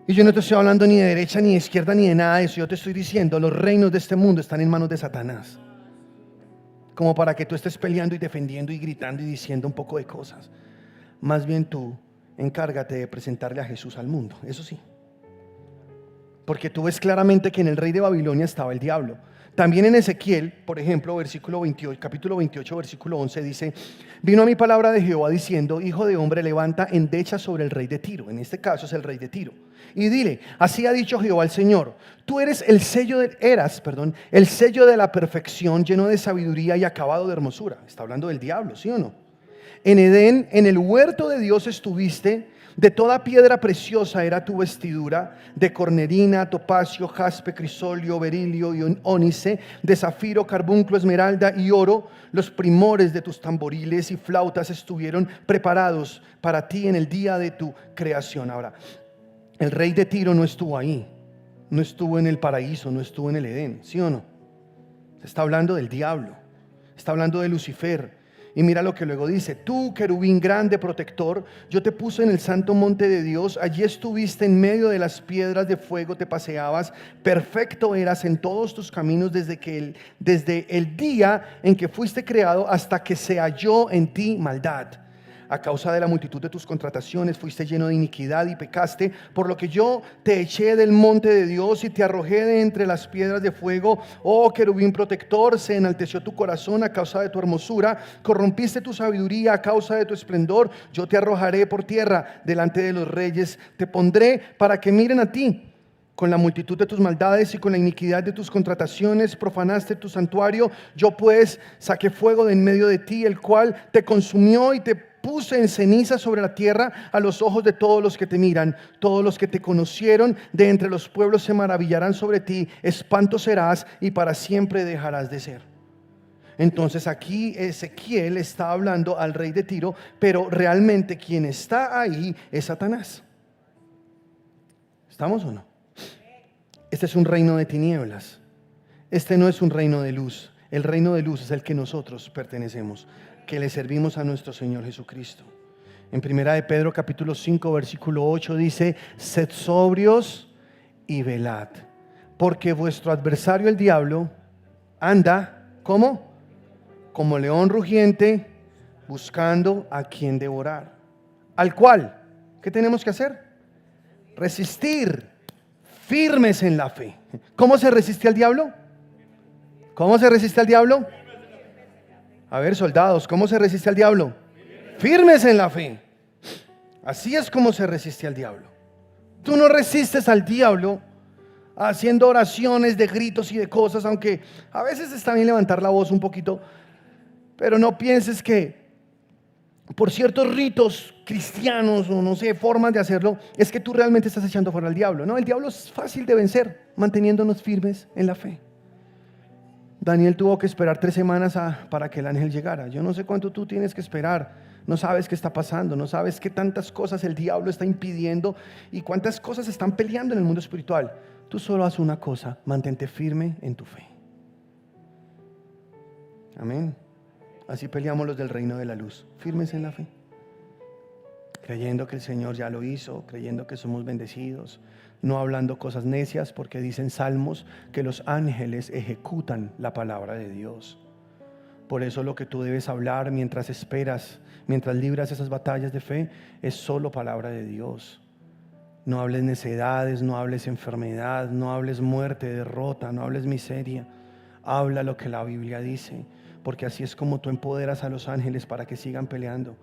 Y yo no te estoy hablando ni de derecha, ni de izquierda, ni de nada de eso. Yo te estoy diciendo, los reinos de este mundo están en manos de Satanás, como para que tú estés peleando y defendiendo y gritando y diciendo un poco de cosas. Más bien tú encárgate de presentarle a Jesús al mundo, eso sí. Porque tú ves claramente que en el rey de Babilonia estaba el diablo. También en Ezequiel, por ejemplo, versículo 28, capítulo 28, versículo 11 dice: vino a mi palabra de Jehová diciendo: hijo de hombre, levanta endecha sobre el rey de Tiro. En este caso es el rey de Tiro. Y dile: así ha dicho Jehová el Señor, tú eras el sello de la perfección, lleno de sabiduría y acabado de hermosura. Está hablando del diablo, ¿sí o no? En Edén, en el huerto de Dios estuviste. De toda piedra preciosa era tu vestidura, de cornerina, topacio, jaspe, crisolio, berilio y ónice, de zafiro, carbunclo, esmeralda y oro. Los primores de tus tamboriles y flautas estuvieron preparados para ti en el día de tu creación. Ahora, el rey de Tiro no estuvo ahí, no estuvo en el paraíso, no estuvo en el Edén, ¿sí o no? Se está hablando del diablo, está hablando de Lucifer. Y mira lo que luego dice: tú, querubín grande protector, yo te puse en el santo monte de Dios, allí estuviste en medio de las piedras de fuego, te paseabas, perfecto eras en todos tus caminos desde el día en que fuiste creado hasta que se halló en ti maldad. A causa de la multitud de tus contrataciones fuiste lleno de iniquidad y pecaste, por lo que yo te eché del monte de Dios y te arrojé de entre las piedras de fuego. Oh querubín protector, se enalteció tu corazón a causa de tu hermosura, corrompiste tu sabiduría a causa de tu esplendor. Yo te arrojaré por tierra delante de los reyes, te pondré para que miren a ti. Con la multitud de tus maldades y con la iniquidad de tus contrataciones profanaste tu santuario. Yo pues saqué fuego de en medio de ti, el cual te consumió y te puse en ceniza sobre la tierra a los ojos de todos los que te miran. Todos los que te conocieron de entre los pueblos se maravillarán sobre ti. Espanto serás y para siempre dejarás de ser. Entonces aquí Ezequiel está hablando al rey de Tiro, pero realmente quien está ahí es Satanás. ¿Estamos o no? Este es un reino de tinieblas. Este no es un reino de luz. El reino de luz es el que nosotros pertenecemos, que le servimos a nuestro Señor Jesucristo. En primera de Pedro capítulo 5 versículo 8 dice: sed sobrios y velad, porque vuestro adversario el diablo anda, ¿cómo? Como león rugiente, buscando a quien devorar. Al cual, ¿qué tenemos que hacer? Resistir, firmes en la fe. ¿Cómo se resiste al diablo? ¿Cómo se resiste al diablo? A ver, soldados, ¿cómo se resiste al diablo? Firmes en la fe. Así es como se resiste al diablo. Tú no resistes al diablo haciendo oraciones de gritos y de cosas, aunque a veces está bien levantar la voz un poquito, pero no pienses que por ciertos ritos cristianos o no sé, formas de hacerlo, es que tú realmente estás echando fuera al diablo. No, el diablo es fácil de vencer manteniéndonos firmes en la fe. Daniel tuvo que esperar 3 semanas para que el ángel llegara. Yo no sé cuánto tú tienes que esperar. No sabes qué está pasando, no sabes qué tantas cosas el diablo está impidiendo y cuántas cosas están peleando en el mundo espiritual. Tú solo haz una cosa: mantente firme en tu fe. Amén. Así peleamos los del reino de la luz, firmes en la fe, creyendo que el Señor ya lo hizo, creyendo que somos bendecidos, no hablando cosas necias, porque dicen salmos que los ángeles ejecutan la palabra de Dios. Por eso lo que tú debes hablar mientras esperas, mientras libras esas batallas de fe, es solo palabra de Dios. No hables necedades, no hables enfermedad, no hables muerte, derrota, no hables miseria. Habla lo que la Biblia dice, porque así es como tú empoderas a los ángeles para que sigan peleando,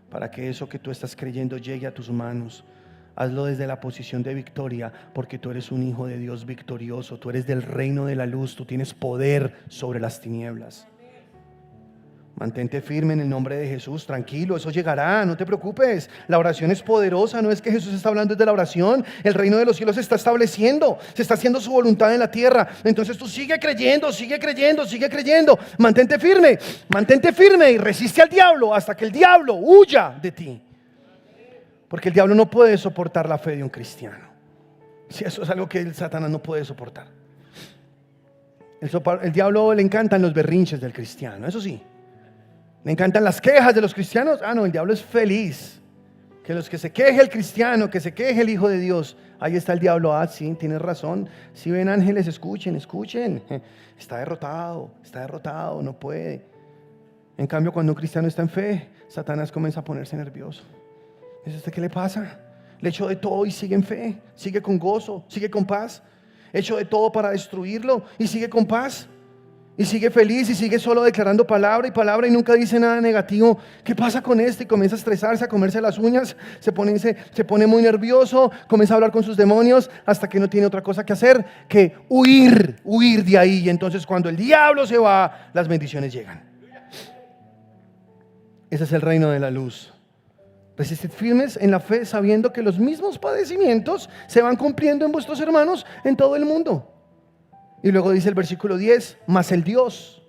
para que eso que tú estás creyendo llegue a tus manos. Hazlo desde la posición de victoria, porque tú eres un hijo de Dios victorioso, tú eres del reino de la luz, tú tienes poder sobre las tinieblas. Mantente firme en el nombre de Jesús, tranquilo, eso llegará, no te preocupes. La oración es poderosa, no es que Jesús está hablando desde la oración. El reino de los cielos se está estableciendo, se está haciendo su voluntad en la tierra. Entonces tú sigue creyendo, sigue creyendo, sigue creyendo. Mantente firme y resiste al diablo hasta que el diablo huya de ti. Porque el diablo no puede soportar la fe de un cristiano. Si eso es algo que el Satanás no puede soportar. El diablo le encantan los berrinches del cristiano, eso sí. ¿Le encantan las quejas de los cristianos? No, el diablo es feliz que se queje el cristiano, que se queje el hijo de Dios. Ahí está el diablo. Sí, tienes razón. Si ven ángeles, escuchen. Está derrotado, no puede. En cambio, cuando un cristiano está en fe, Satanás comienza a ponerse nervioso. ¿Es qué le pasa? Le echó de todo y sigue en fe, sigue con gozo, sigue con paz. Echó de todo para destruirlo y sigue con paz. Y sigue feliz y sigue solo declarando palabra y nunca dice nada negativo. ¿Qué pasa con esto? Y comienza a estresarse, a comerse las uñas, se pone muy nervioso, comienza a hablar con sus demonios hasta que no tiene otra cosa que hacer que huir de ahí. Y entonces cuando el diablo se va, las bendiciones llegan. Ese es el reino de la luz. Resistid firmes en la fe, sabiendo que los mismos padecimientos se van cumpliendo en vuestros hermanos en todo el mundo. Y luego dice el versículo 10: mas el Dios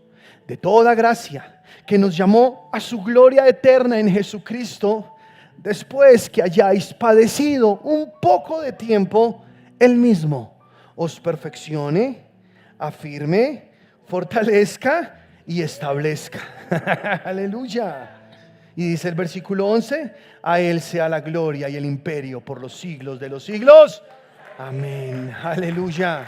de toda gracia, que nos llamó a su gloria eterna en Jesucristo, después que hayáis padecido un poco de tiempo, Él mismo os perfeccione, afirme, fortalezca y establezca. Aleluya. Y dice el versículo 11: a Él sea la gloria y el imperio por los siglos de los siglos. Amén. Aleluya.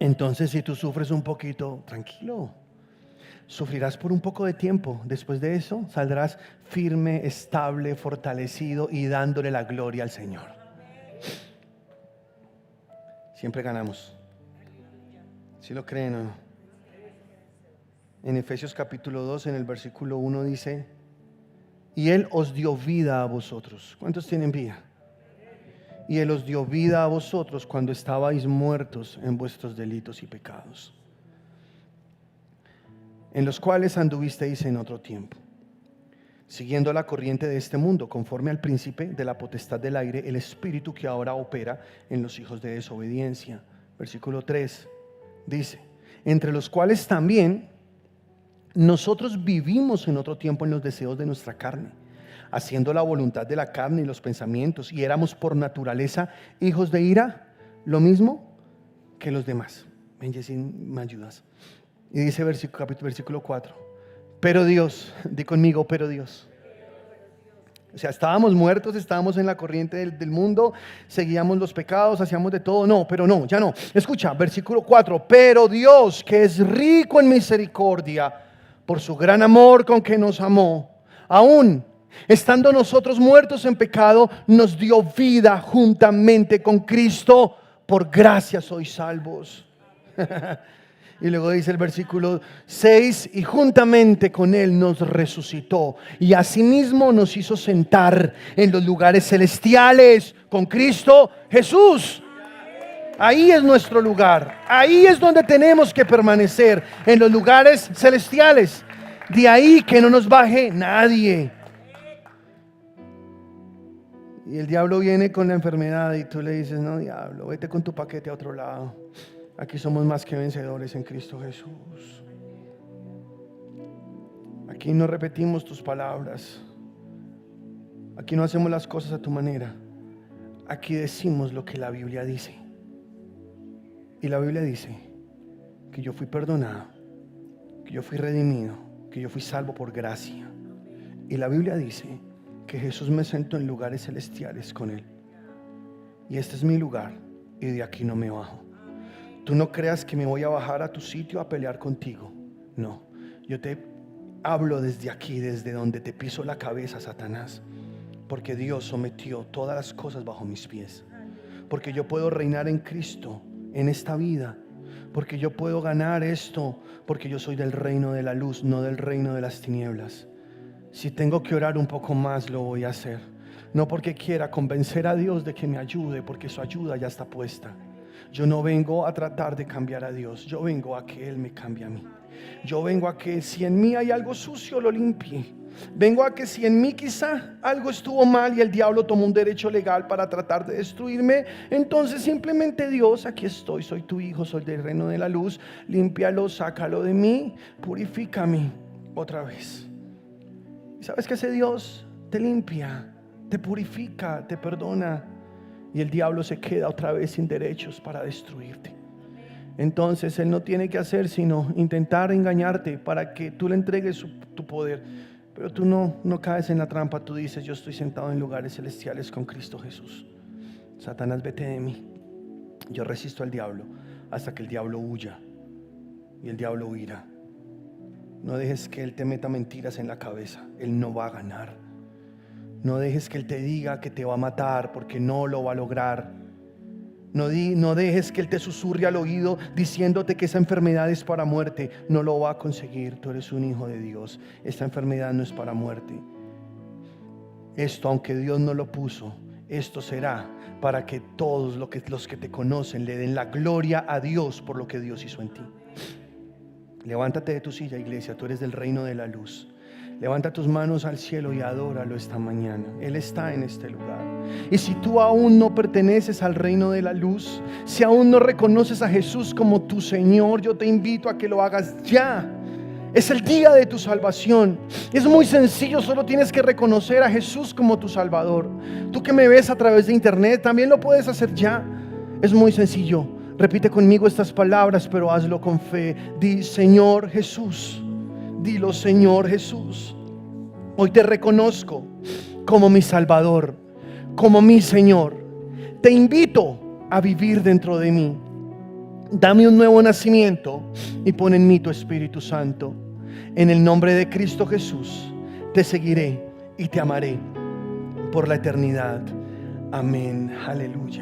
Entonces, si tú sufres un poquito, tranquilo, sufrirás por un poco de tiempo. Después de eso saldrás firme, estable, fortalecido y dándole la gloria al Señor. Siempre ganamos. ¿Sí lo creen o no? En Efesios capítulo 2, en el versículo 1 dice: y Él os dio vida a vosotros. ¿Cuántos tienen vida? Y Él os dio vida a vosotros cuando estabais muertos en vuestros delitos y pecados, en los cuales anduvisteis en otro tiempo, siguiendo la corriente de este mundo, conforme al príncipe de la potestad del aire, el espíritu que ahora opera en los hijos de desobediencia. Versículo 3 dice: entre los cuales también nosotros vivimos en otro tiempo en los deseos de nuestra carne, haciendo la voluntad de la carne y los pensamientos, y éramos por naturaleza hijos de ira, lo mismo que los demás. Ven, Jessy, me ayudas. Y dice versículo 4: pero Dios, di conmigo, pero Dios. O sea, estábamos muertos, estábamos en la corriente del mundo, seguíamos los pecados, hacíamos de todo. No, pero no, ya no. Escucha, versículo 4: pero Dios, que es rico en misericordia, por su gran amor con que nos amó, aún estando nosotros muertos en pecado, nos dio vida juntamente con Cristo. Por gracia sois salvos. Y luego dice el versículo 6: y juntamente con Él nos resucitó, y asimismo nos hizo sentar en los lugares celestiales con Cristo Jesús. Ahí es nuestro lugar. Ahí es donde tenemos que permanecer, en los lugares celestiales. De ahí que no nos baje nadie. Y el diablo viene con la enfermedad y tú le dices, no, diablo, vete con tu paquete a otro lado. Aquí somos más que vencedores en Cristo Jesús. Aquí no repetimos tus palabras. Aquí no hacemos las cosas a tu manera. Aquí decimos lo que la Biblia dice. Y la Biblia dice que yo fui perdonado, que yo fui redimido, que yo fui salvo por gracia. Y la Biblia dice que Jesús me sentó en lugares celestiales con Él. Y este es mi lugar y de aquí no me bajo. Tú no creas que me voy a bajar a tu sitio a pelear contigo. No, yo te hablo desde aquí, desde donde te piso la cabeza, Satanás. Porque Dios sometió todas las cosas bajo mis pies. Porque yo puedo reinar en Cristo en esta vida. Porque yo puedo ganar esto. Porque yo soy del reino de la luz, no del reino de las tinieblas. Si tengo que orar un poco más, lo voy a hacer. No porque quiera convencer a Dios de que me ayude, porque su ayuda ya está puesta. Yo no vengo a tratar de cambiar a Dios. Yo vengo a que Él me cambie a mí. Yo vengo a que si en mí hay algo sucio, lo limpie. Vengo a que si en mí quizá algo estuvo mal y el diablo tomó un derecho legal para tratar de destruirme, entonces simplemente Dios, aquí estoy, soy tu hijo, soy del reino de la luz, límpialo, sácalo de mí, purifícame otra vez. ¿Y sabes qué hace Dios? Te limpia, te purifica, te perdona y el diablo se queda otra vez sin derechos para destruirte. Entonces Él no tiene que hacer sino intentar engañarte para que tú le entregues tu poder. Pero tú no caes en la trampa. Tú dices, yo estoy sentado en lugares celestiales con Cristo Jesús. Satanás, vete de mí. Yo resisto al diablo hasta que el diablo huya. Y el diablo huirá. No dejes que Él te meta mentiras en la cabeza. Él no va a ganar. No dejes que Él te diga que te va a matar, porque no lo va a lograr. No dejes que Él te susurre al oído diciéndote que esa enfermedad es para muerte. No lo va a conseguir. Tú eres un hijo de Dios. Esta enfermedad no es para muerte. Esto, aunque Dios no lo puso, esto será para que todos los que te conocen le den la gloria a Dios por lo que Dios hizo en ti. Levántate de tu silla, iglesia. Tú eres del reino de la luz. Levanta tus manos al cielo y adóralo esta mañana. Él está en este lugar. Y si tú aún no perteneces al reino de la luz, si aún no reconoces a Jesús como tu Señor, yo te invito a que lo hagas ya. Es el día de tu salvación. Es muy sencillo, solo tienes que reconocer a Jesús como tu Salvador. Tú que me ves a través de internet, también lo puedes hacer ya. Es muy sencillo. Repite conmigo estas palabras, pero hazlo con fe. Di, Señor Jesús. Dilo, Señor Jesús, hoy te reconozco como mi Salvador, como mi Señor. Te invito a vivir dentro de mí. Dame un nuevo nacimiento y pon en mí tu Espíritu Santo. En el nombre de Cristo Jesús, te seguiré y te amaré por la eternidad. Amén. Aleluya.